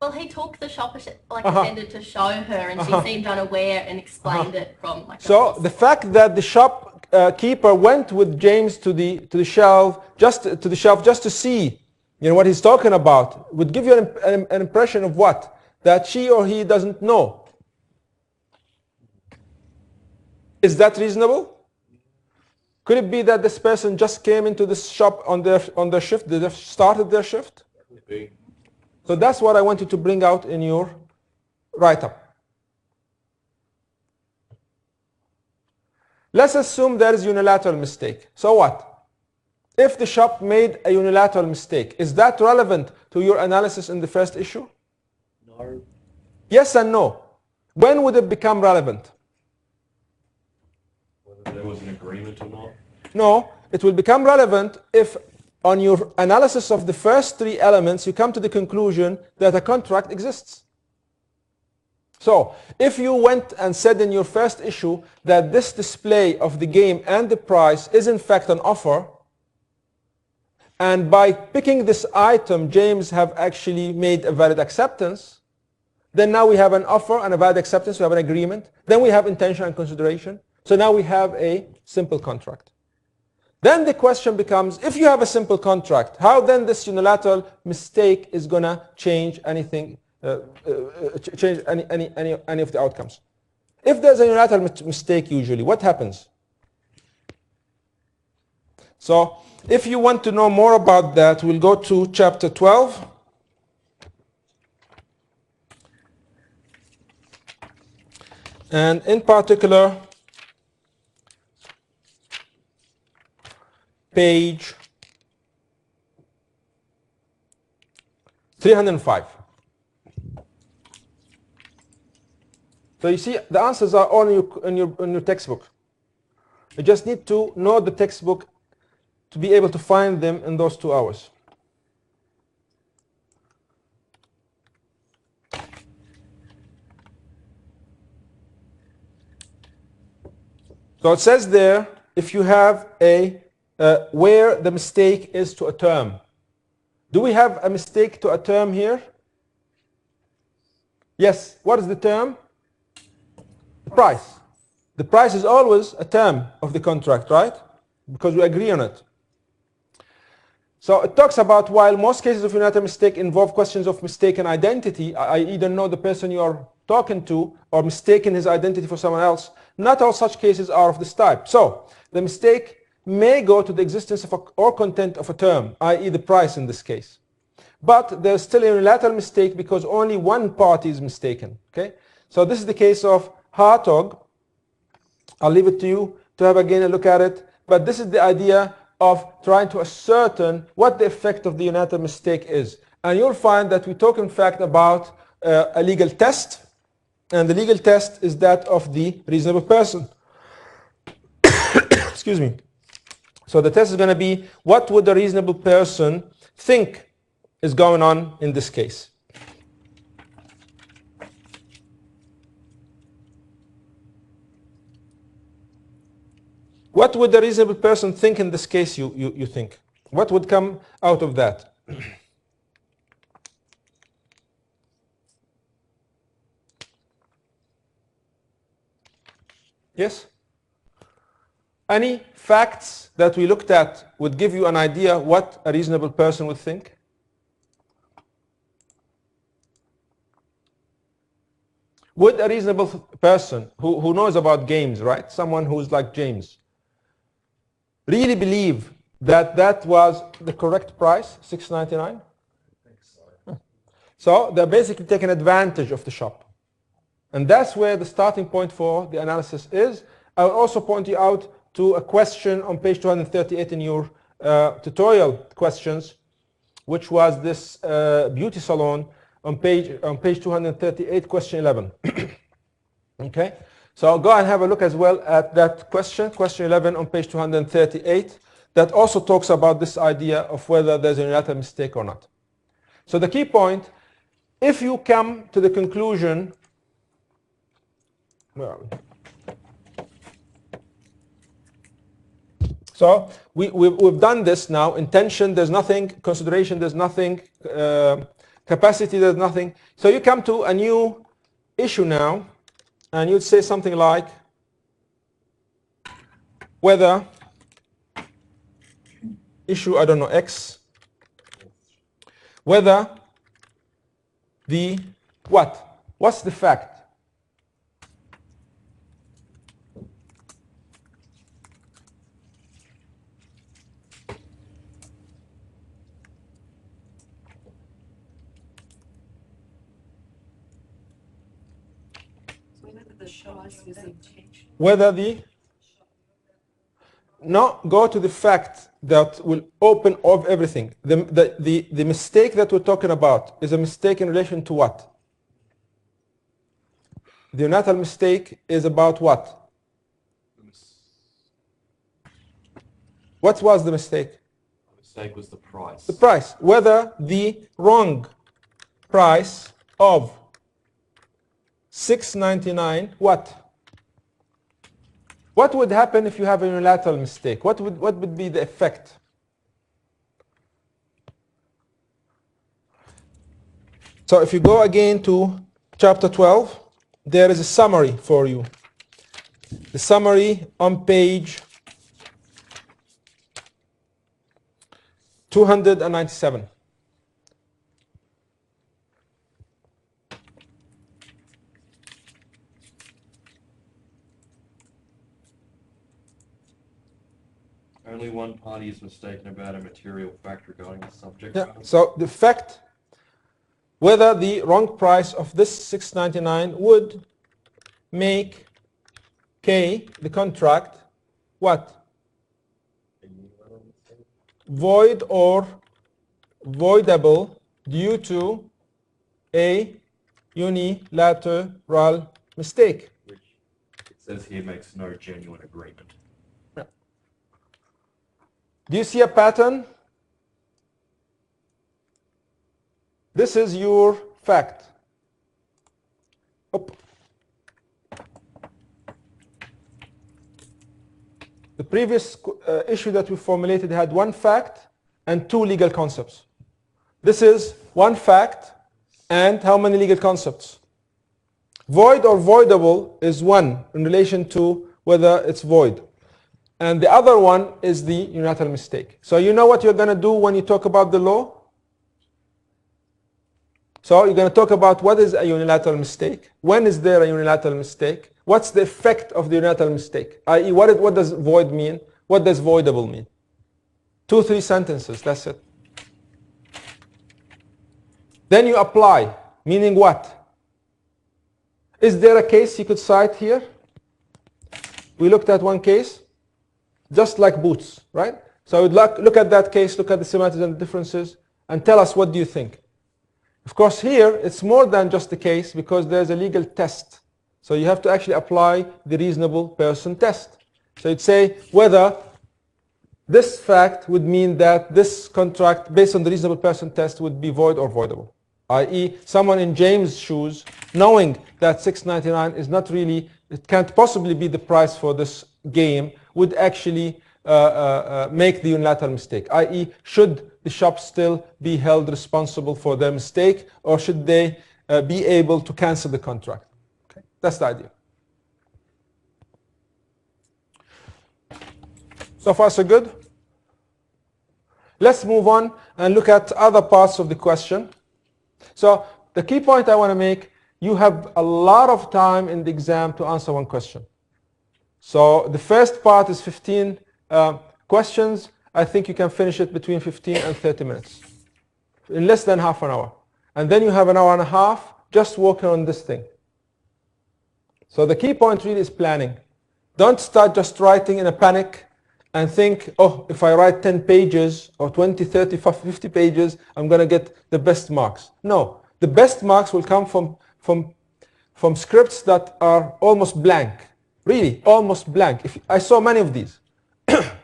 Well, he took the shop attendant to show her, and she seemed unaware and explained it from like. So the fact that the shop keeper went with James to the shelf just to see, what he's talking about would give you an impression of what? That she or he doesn't know. Is that reasonable? Could it be that this person just came into this shop on their shift? They just started their shift? Could be. So that's what I wanted to bring out in your write-up. Let's assume there is unilateral mistake. So what? If the shop made a unilateral mistake, is that relevant to your analysis in the first issue? No. Yes and no. When would it become relevant? Whether there was an agreement or not. No, it will become relevant if on your analysis of the first three elements you come to the conclusion that a contract exists. So, if you went and said in your first issue that this display of the game and the price is in fact an offer, and by picking this item, James have actually made a valid acceptance, then now we have an offer and a valid acceptance, we have an agreement, then we have intention and consideration. So now we have a simple contract. Then the question becomes, if you have a simple contract, how then this unilateral mistake is going to change anything, change any of the outcomes? If there's a unilateral mistake usually, what happens? So if you want to know more about that, we'll go to chapter 12. And in particular, page 305. So you see, the answers are all in your textbook. You just need to know the textbook to be able to find them in those 2 hours. So it says there, if you have a where the mistake is to a term. Do we have a mistake to a term here? Yes. What is the term? The price. The price is always a term of the contract, right? Because we agree on it. So it talks about, while most cases of unilateral mistake involve questions of mistaken identity, i.e. don't know the person you are talking to or mistaken his identity for someone else, not all such cases are of this type. So the mistake may go to the existence of or content of a term, i.e. the price in this case. But there's still a unilateral mistake because only one party is mistaken. Okay? So this is the case of Hartog. I'll leave it to you to have again a look at it. But this is the idea of trying to ascertain what the effect of the unilateral mistake is. And you'll find that we talk in fact about a legal test. And the legal test is that of the reasonable person. Excuse me. So the test is going to be, what would a reasonable person think is going on in this case? What would a reasonable person think in this case, you think? What would come out of that? Yes? Any facts that we looked at would give you an idea what a reasonable person would think? Would a reasonable person who knows about games, right? Someone who's like James, really believe that that was the correct price, $6.99? I think so. So they're basically taking advantage of the shop. And that's where the starting point for the analysis is. I will also point you out to a question on page 238 in your tutorial questions, which was this beauty salon on page 238, question 11. Okay, so I'll go and have a look as well at that question 11 on page 238, that also talks about this idea of whether there's a unilateral mistake or not. So the key point, if you come to the conclusion, where are we? So we've done this now. Intention, there's nothing. Consideration, there's nothing. Capacity, there's nothing. So you come to a new issue now, and you'd say something like whether issue, I don't know, X, whether the what? What's the fact? Whether the, no, go to the fact that will open of everything. The mistake that we're talking about is a mistake in relation to what? The unilateral mistake is about what? What was the mistake? The mistake was the price. The price. Whether the wrong price of $6.99, what? What would happen if you have a unilateral mistake? What would be the effect? So if you go again to chapter 12, there is a summary for you. the summary on page 297. Only one party is mistaken about a material fact regarding the subject Yeah. matter. So the fact whether the wrong price of this 699 would make K, the contract, what? Void or voidable due to a unilateral mistake. Which it says here makes no genuine agreement. Do you see a pattern? This is your fact. Oop. The previous issue that we formulated had one fact and two legal concepts. This is one fact and how many legal concepts? Void or voidable is one in relation to whether it's void. And the other one is the unilateral mistake. So you know what you're going to do when you talk about the law? So you're going to talk about what is a unilateral mistake, when is there a unilateral mistake, what's the effect of the unilateral mistake, i.e. what does void mean, what does voidable mean. 2-3 sentences, that's it. Then you apply, meaning what? Is there a case you could cite here? We looked at one case, just like Boots, right? So I would look at that case, look at the similarities and the differences, and tell us what do you think. Of course, here it's more than just a case because there's a legal test. So you have to actually apply the reasonable person test. So you'd say whether this fact would mean that this contract, based on the reasonable person test, would be void or voidable. I.e., someone in James' shoes, knowing that $6.99 is not really, it can't possibly be the price for this game, would actually make the unilateral mistake. I.e., should the shop still be held responsible for their mistake, or should they be able to cancel the contract? Okay. That's the idea. So far, so good? Let's move on and look at other parts of the question. So the key point I want to make, you have a lot of time in the exam to answer one question. So the first part is 15 questions. I think you can finish it between 15 and 30 minutes, in less than half an hour. And then you have an hour and a half just working on this thing. So the key point really is planning. Don't start just writing in a panic and think, oh, if I write 10 pages or 20, 30, 50 pages, I'm going to get the best marks. No, the best marks will come from scripts that are almost blank. Really, almost blank. I saw many of these,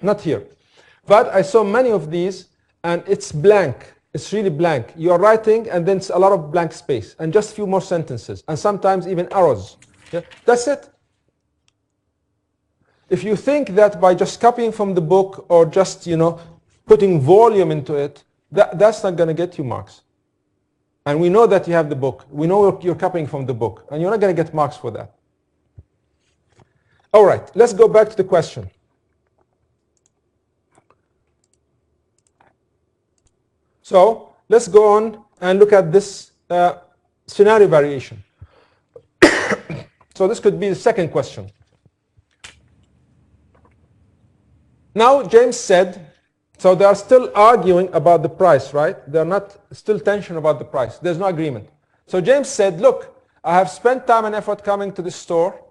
not here. But I saw many of these, and it's blank. It's really blank. You're writing, and then it's a lot of blank space, and just a few more sentences, and sometimes even arrows. Yeah? That's it. If you think that by just copying from the book or just, putting volume into it, that's not going to get you marks. And we know that you have the book. We know you're copying from the book, and you're not going to get marks for that. All right, let's go back to the question. So let's go on and look at this scenario variation. So this could be the second question. Now James said, so they are still arguing about the price, right? They're not still tension about the price. There's no agreement. So James said, look, I have spent time and effort coming to the store.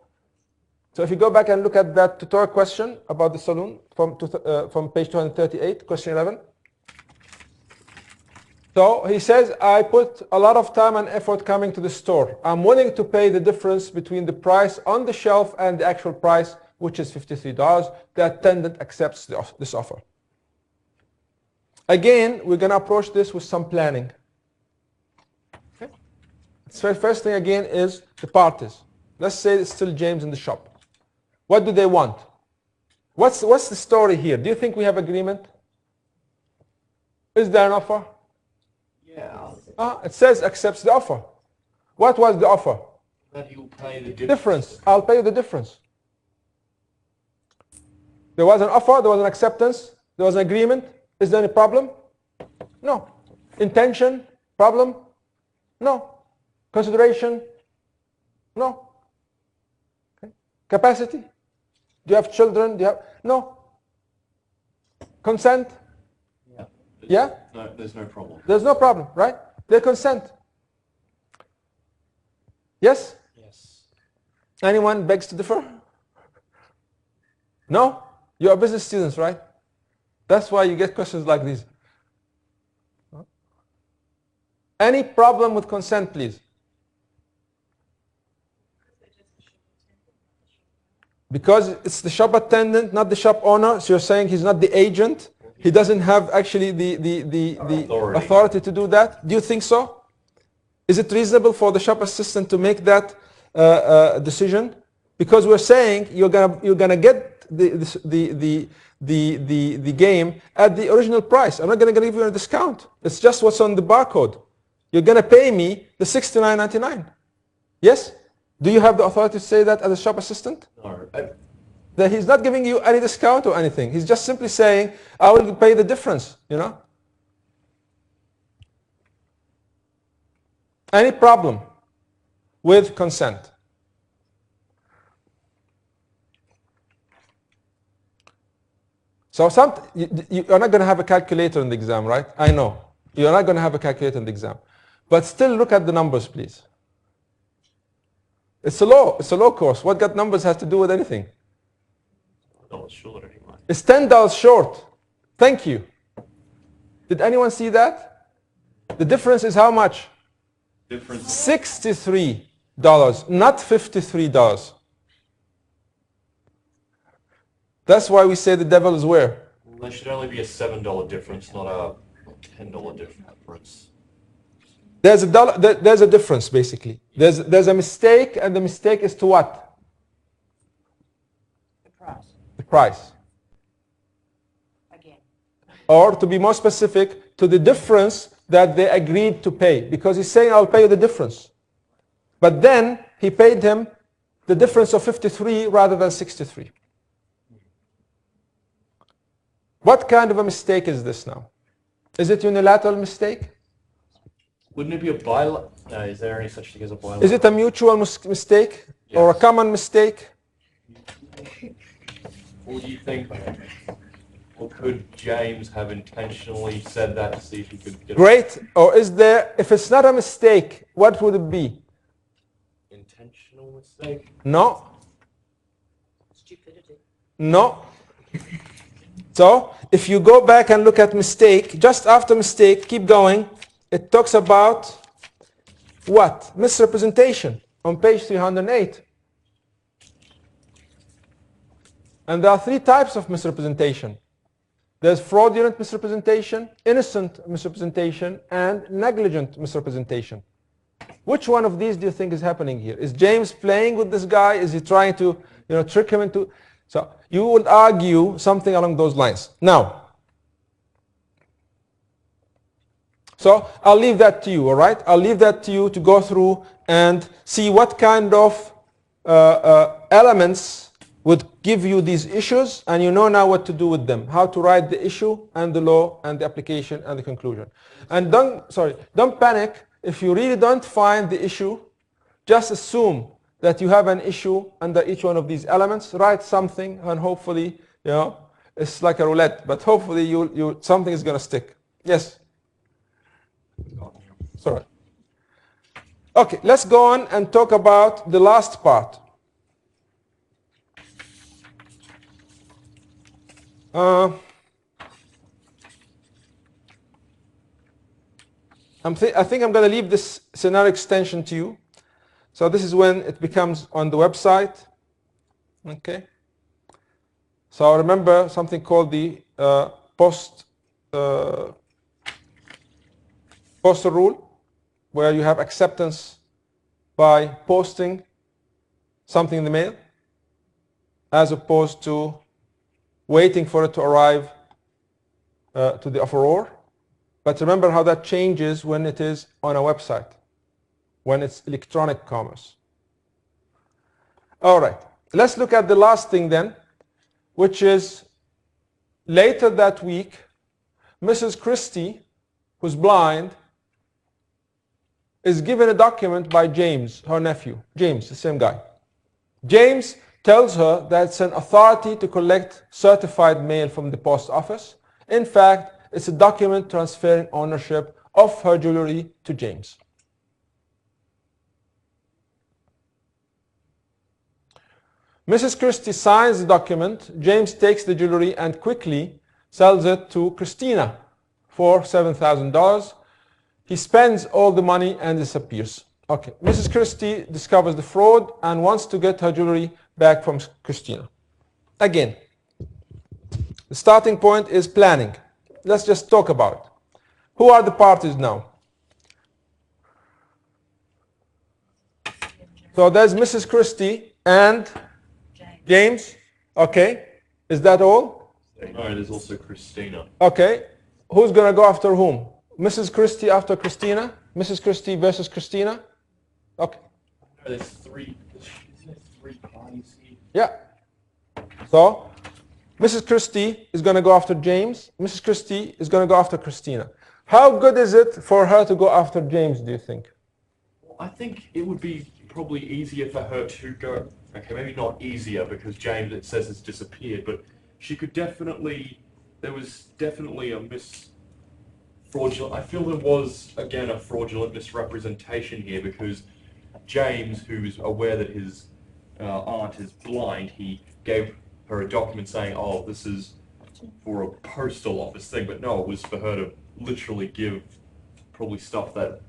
So if you go back and look at that tutorial question about the saloon from page 238, question 11. So he says, I put a lot of time and effort coming to the store. I'm willing to pay the difference between the price on the shelf and the actual price, which is $53. The attendant accepts this offer. Again, we're going to approach this with some planning. Okay. So first thing again is the parties. Let's say it's still James in the shop. What do they want? What's the story here? Do you think we have agreement? Is there an offer? Yeah. It says accepts the offer. What was the offer? That you'll pay the Difference. I'll pay you the difference. There was an offer, there was an acceptance, there was an agreement. Is there any problem? No. Intention? Problem? No. Consideration? No. Okay. Capacity? Do you have children? Do you have? No. Consent? Yeah? No, there's no problem. There's no problem, right? They consent. Yes? Yes. Anyone begs to differ? No? You are business students, right? That's why you get questions like these. Any problem with consent, please? Because it's the shop attendant, not the shop owner, so you're saying he's not the agent? He doesn't have actually the authority to do that? Do you think so? Is it reasonable for the shop assistant to make that decision? Because we're saying you're gonna get the game at the original price. I'm not gonna give you a discount. It's just what's on the barcode. You're gonna pay me the $69.99. Yes? Do you have the authority to say that as a shop assistant? No. That he's not giving you any discount or anything. He's just simply saying, I will pay the difference, you know? Any problem with consent? So you're not going to have a calculator in the exam, right? I know. You're not going to have a calculator in the exam. But still look at the numbers, please. It's a law course. What got numbers has to do with anything? $10 short anyway. It's $10 short. Thank you. Did anyone see that? The difference is how much? Difference. $63, not $53. That's why we say the devil is where? There should only be a $7 difference, not a $10 difference. There's a difference, basically. There's a mistake, and the mistake is to what? The price, The price. again. Or to be more specific, to the difference that they agreed to pay. Because he's saying, I'll pay you the difference. But then he paid him the difference of 53 rather than 63. What kind of a mistake is this now? Is it unilateral mistake? Wouldn't it be a bilateral? Is there any such thing as a bilateral? Is it a mutual mistake or a Yes. common mistake? Or do you think, or could James have intentionally said that to see if he could get Great. Or is there, if it's not a mistake, what would it be? an intentional mistake? No. Stupidity. No. So, if you go back and look at mistake, just after mistake, keep going, it talks about what? Misrepresentation on page 308. And there are three types of misrepresentation. There's fraudulent misrepresentation, innocent misrepresentation, and negligent misrepresentation. Which one of these do you think is happening here? Is James playing with this guy? Is he trying to, trick him into? So you would argue something along those lines. Now, so I'll leave that to you, all right? I'll leave that to you to go through and see what kind of elements would give you these issues, and you know now what to do with them, how to write the issue and the law and the application and the conclusion. And don't panic if you really don't find the issue. Just assume that you have an issue under each one of these elements. Write something, and hopefully, it's like a roulette, but hopefully something is going to stick. Yes. Sorry. Okay, let's go on and talk about the last part. I think I'm going to leave this scenario extension to you. So this is when it becomes on the website. Okay. So remember something called the postal rule, where you have acceptance by posting something in the mail, as opposed to waiting for it to arrive to the offeror. But remember how that changes when it is on a website, when it's electronic commerce. All right, let's look at the last thing then. which is later that week, Mrs. Christie, who's blind, is given a document by James, her nephew. James, the same guy. James tells her that it's an authority to collect certified mail from the post office. In fact, it's a document transferring ownership of her jewelry to James. Mrs. Christie signs the document. James takes the jewelry and quickly sells it to Christina for $7,000. He spends all the money and disappears. Okay, Mrs. Christie discovers the fraud and wants to get her jewelry back from Christina. Again, the starting point is planning. Let's just talk about it. Who are the parties now? So there's Mrs. Christie and James. Okay, is that all? No, there's also Christina. Okay, who's going to go after whom? Mrs. Christie after Christina? Mrs. Christie versus Christina? Okay. No, there's three. Isn't there three parties here? Yeah. So, Mrs. Christie is going to go after James. Mrs. Christie is going to go after Christina. How good is it for her to go after James, do you think? Well, I think it would be probably easier for her to go. Okay, maybe not easier because James, it says, has disappeared, but she could definitely. There was definitely a fraudulent. I feel there was again a fraudulent misrepresentation here because James, who's aware that his aunt is blind, he gave her a document saying, "Oh, this is for a postal office thing," but no, it was for her to literally give probably stuff that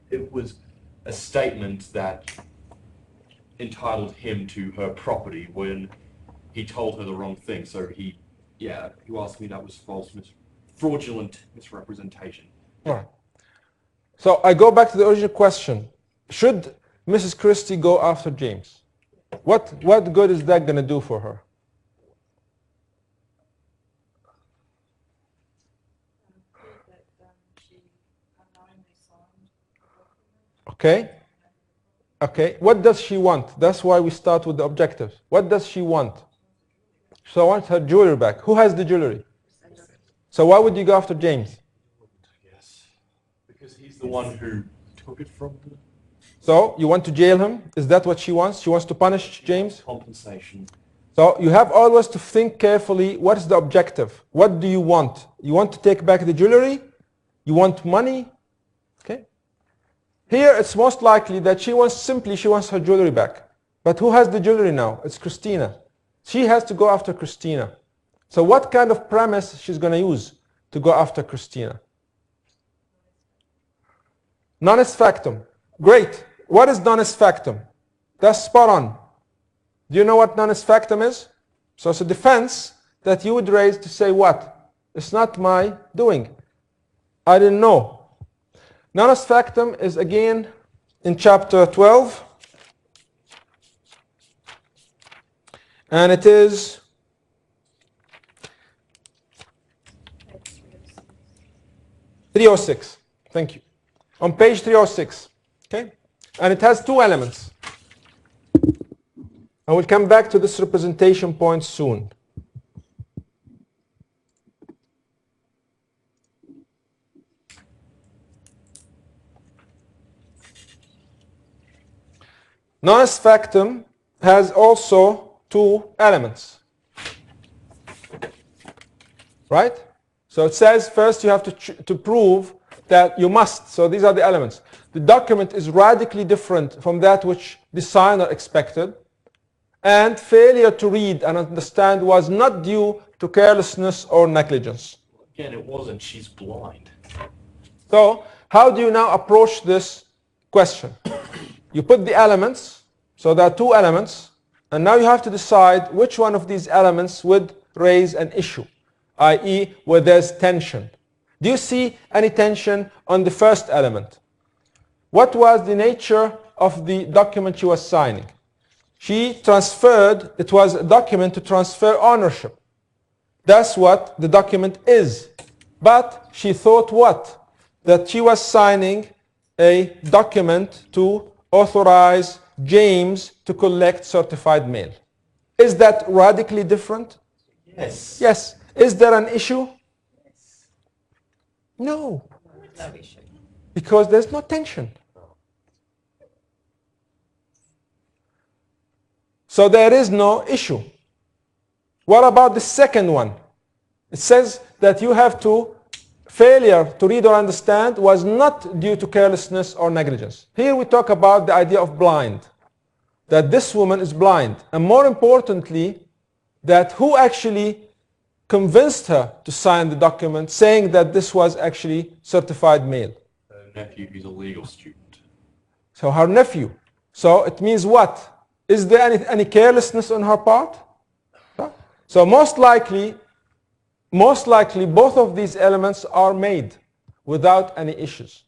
it was a statement that entitled him to her property when he told her the wrong thing. So you asked me that was fraudulent misrepresentation. All right. So I go back to the original question. Should Mrs. Christie go after James? What good is that going to do for her? Okay. Okay. What does she want? That's why we start with the objectives. What does she want? So I want her jewelry back. Who has the jewelry? So why would you go after James? Yes, because he's the one who took it from her. So you want to jail him? Is that what she wants? She wants to punish James? Compensation. So you have always to think carefully, what is the objective? What do you want? You want to take back the jewelry? You want money? Okay. Here it's most likely that she wants her jewelry back. But who has the jewelry now? It's Christina. She has to go after Christina. So what kind of premise she's going to use to go after Christina? Non est factum. Great. What is non est factum? That's spot on. Do you know what non est factum is? So it's a defense that you would raise to say what? It's not my doing. I didn't know. Non est factum is again in chapter 12. And it is 306. Thank you. On page 306. Okay? And it has two elements. I will come back to this representation point soon. Non est factum has also two elements. Right? So it says first you have to prove that you must. So these are the elements. The document is radically different from that which the signer expected. And failure to read and understand was not due to carelessness or negligence. Again, it wasn't. She's blind. So how do you now approach this question? You put the elements. So there are two elements. And now you have to decide which one of these elements would raise an issue, i.e. where there's tension. Do you see any tension on the first element? What was the nature of the document she was signing? She transferred, it was a document to transfer ownership. That's what the document is. But she thought what? That she was signing a document to authorize James to collect certified mail. Is that radically different? Yes. Yes. Is there an issue? No, No issue. because there's no tension. So there is no issue. What about the second one? It says that you have to, failure to read or understand was not due to carelessness or negligence. Here we talk about the idea of blind, that this woman is blind. And more importantly, that who actually convinced her to sign the document saying that this was actually certified mail. Her nephew, who's a legal student. So her nephew. So it means what? Is there any carelessness on her part? No. So most likely both of these elements are made without any issues.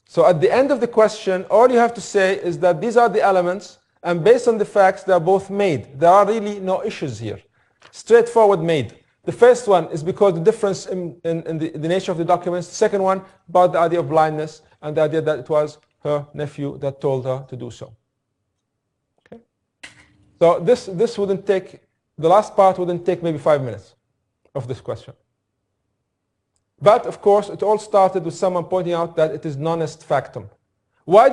So at the end of the question, all you have to say is that these are the elements, and based on the facts, they are both made. There are really no issues here. Straightforward made. The first one is because the difference in the nature of the documents. The second one about the idea of blindness and the idea that it was her nephew that told her to do so. Okay. So this wouldn't take, the last part wouldn't take maybe 5 minutes of this question. But of course, it all started with someone pointing out that it is non est factum. How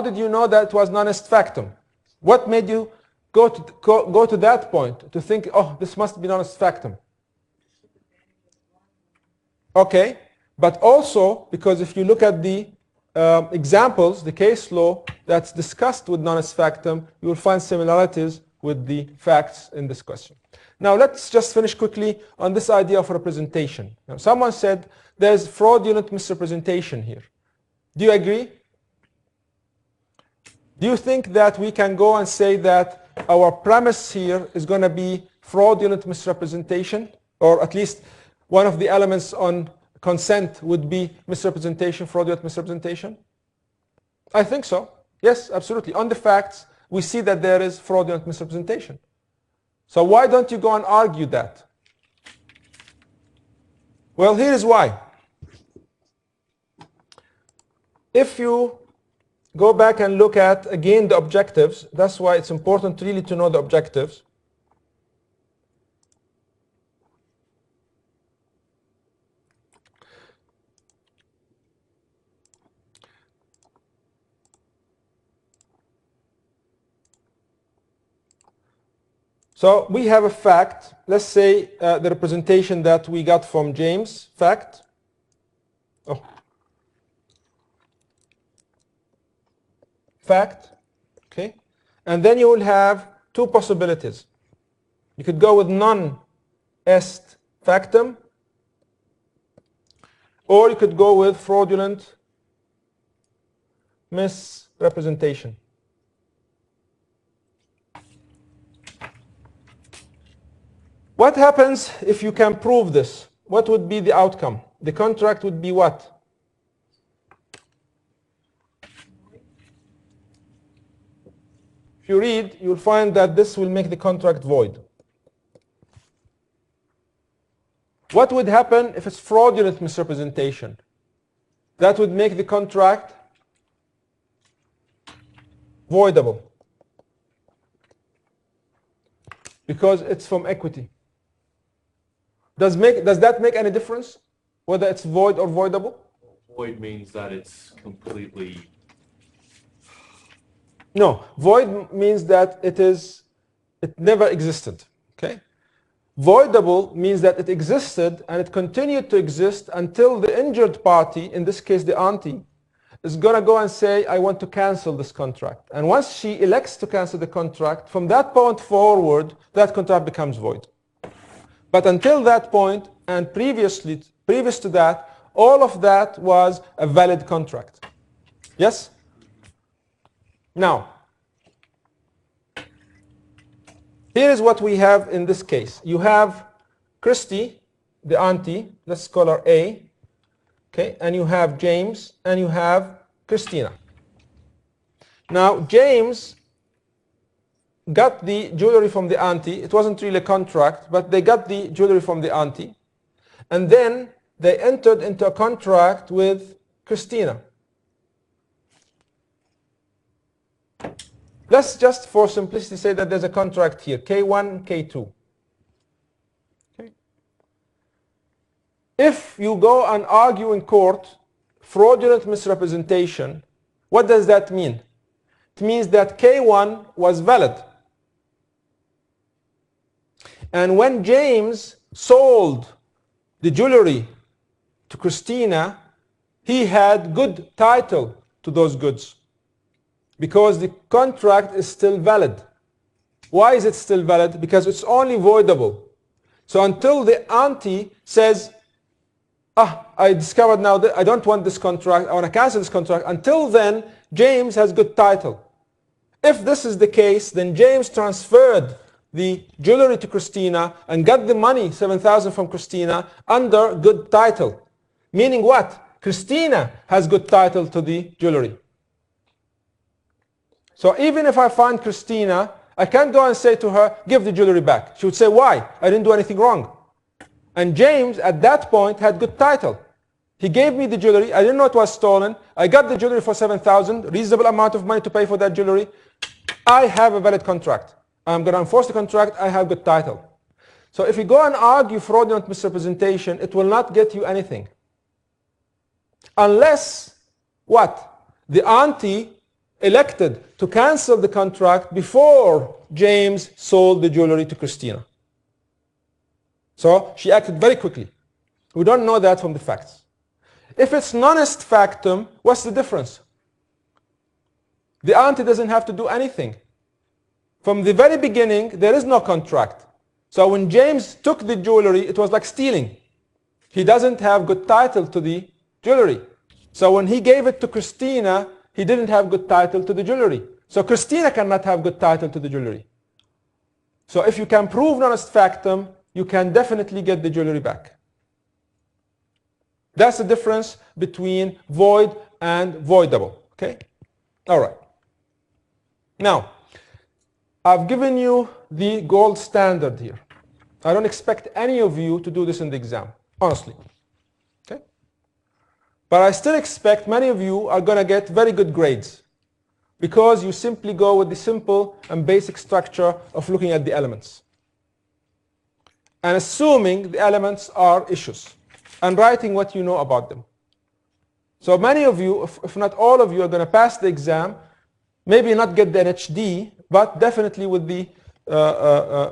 did you know that it was non est factum? What made you go to that point to think, oh, this must be non est factum? Okay, but also because if you look at the examples, the case law that's discussed with non est factum, you will find similarities with the facts in this question. Now let's just finish quickly on this idea of representation. Now, someone said there's fraudulent misrepresentation here. Do you agree? Do you think that we can go and say that our premise here is going to be fraudulent misrepresentation, or at least one of the elements on consent would be misrepresentation, fraudulent misrepresentation? I think so. Yes, absolutely. On the facts, we see that there is fraudulent misrepresentation. So why don't you go and argue that? Well, here is why. If you go back and look at, again, the objectives, that's why it's important really to know the objectives. So we have a fact. Let's say the representation that we got from James, fact. Oh. Fact. Okay. And then you will have two possibilities. You could go with non est factum, or you could go with fraudulent misrepresentation. What happens if you can prove this? What would be the outcome? The contract would be what? If you read, you'll find that this will make the contract void. What would happen if it's fraudulent misrepresentation? That would make the contract voidable, because it's from equity. Does that make any difference, whether it's void or voidable? Void means that it's completely... No, void means that it never existed. Okay? Voidable means that it existed and it continued to exist until the injured party, in this case the auntie, is going to go and say, I want to cancel this contract. And once she elects to cancel the contract, from that point forward, that contract becomes void. But until that point, and previous to that, all of that was a valid contract. Yes? Now, here is what we have in this case. You have Christy, the auntie, let's call her A, okay, and you have James, and you have Christina. Now, James got the jewelry from the auntie. It wasn't really a contract, but they got the jewelry from the auntie. And then they entered into a contract with Christina. Let's just for simplicity say that there's a contract here, K1, K2. Okay. If you go and argue in court fraudulent misrepresentation, what does that mean? It means that K1 was valid. And when James sold the jewelry to Christina, he had good title to those goods because the contract is still valid. Why is it still valid? Because it's only voidable. So until the auntie says, I discovered now that I don't want this contract, I want to cancel this contract, until then, James has good title. If this is the case, then James transferred the jewelry to Christina and got the money, 7,000 from Christina, under good title. Meaning what? Christina has good title to the jewelry. So even if I find Christina, I can't go and say to her, give the jewelry back. She would say, why? I didn't do anything wrong. And James, at that point, had good title. He gave me the jewelry. I didn't know it was stolen. I got the jewelry for 7,000, reasonable amount of money to pay for that jewelry. I have a valid contract. I'm going to enforce the contract. I have good title. So if you go and argue fraudulent misrepresentation, it will not get you anything. Unless, what? The auntie elected to cancel the contract before James sold the jewelry to Christina. So she acted very quickly. We don't know that from the facts. If it's non est factum, what's the difference? The auntie doesn't have to do anything. From the very beginning, there is no contract. So when James took the jewelry, it was like stealing. He doesn't have good title to the jewelry. So when he gave it to Christina, he didn't have good title to the jewelry. So Christina cannot have good title to the jewelry. So if you can prove non est factum, you can definitely get the jewelry back. That's the difference between void and voidable. Okay? All right. Now, I've given you the gold standard here. I don't expect any of you to do this in the exam, honestly. Okay? But I still expect many of you are going to get very good grades because you simply go with the simple and basic structure of looking at the elements and assuming the elements are issues and writing what you know about them. So many of you, if not all of you, are going to pass the exam, maybe not get the NHD, but definitely with the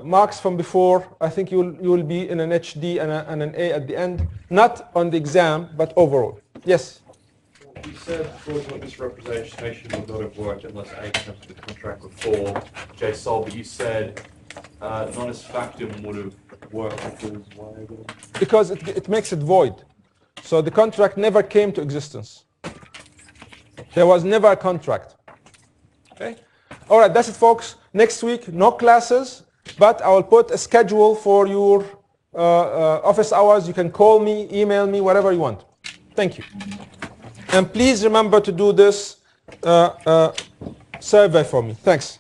marks from before, I think you will be in an HD and an A at the end, not on the exam, but overall. Yes? You said fraudulent misrepresentation would not have worked unless A comes to the contract before J sold, but you said non est factum would have worked because why? Because it makes it void. So the contract never came to existence. There was never a contract. Okay? All right, that's it, folks. Next week, no classes, but I will put a schedule for your office hours. You can call me, email me, whatever you want. Thank you. And please remember to do this survey for me. Thanks.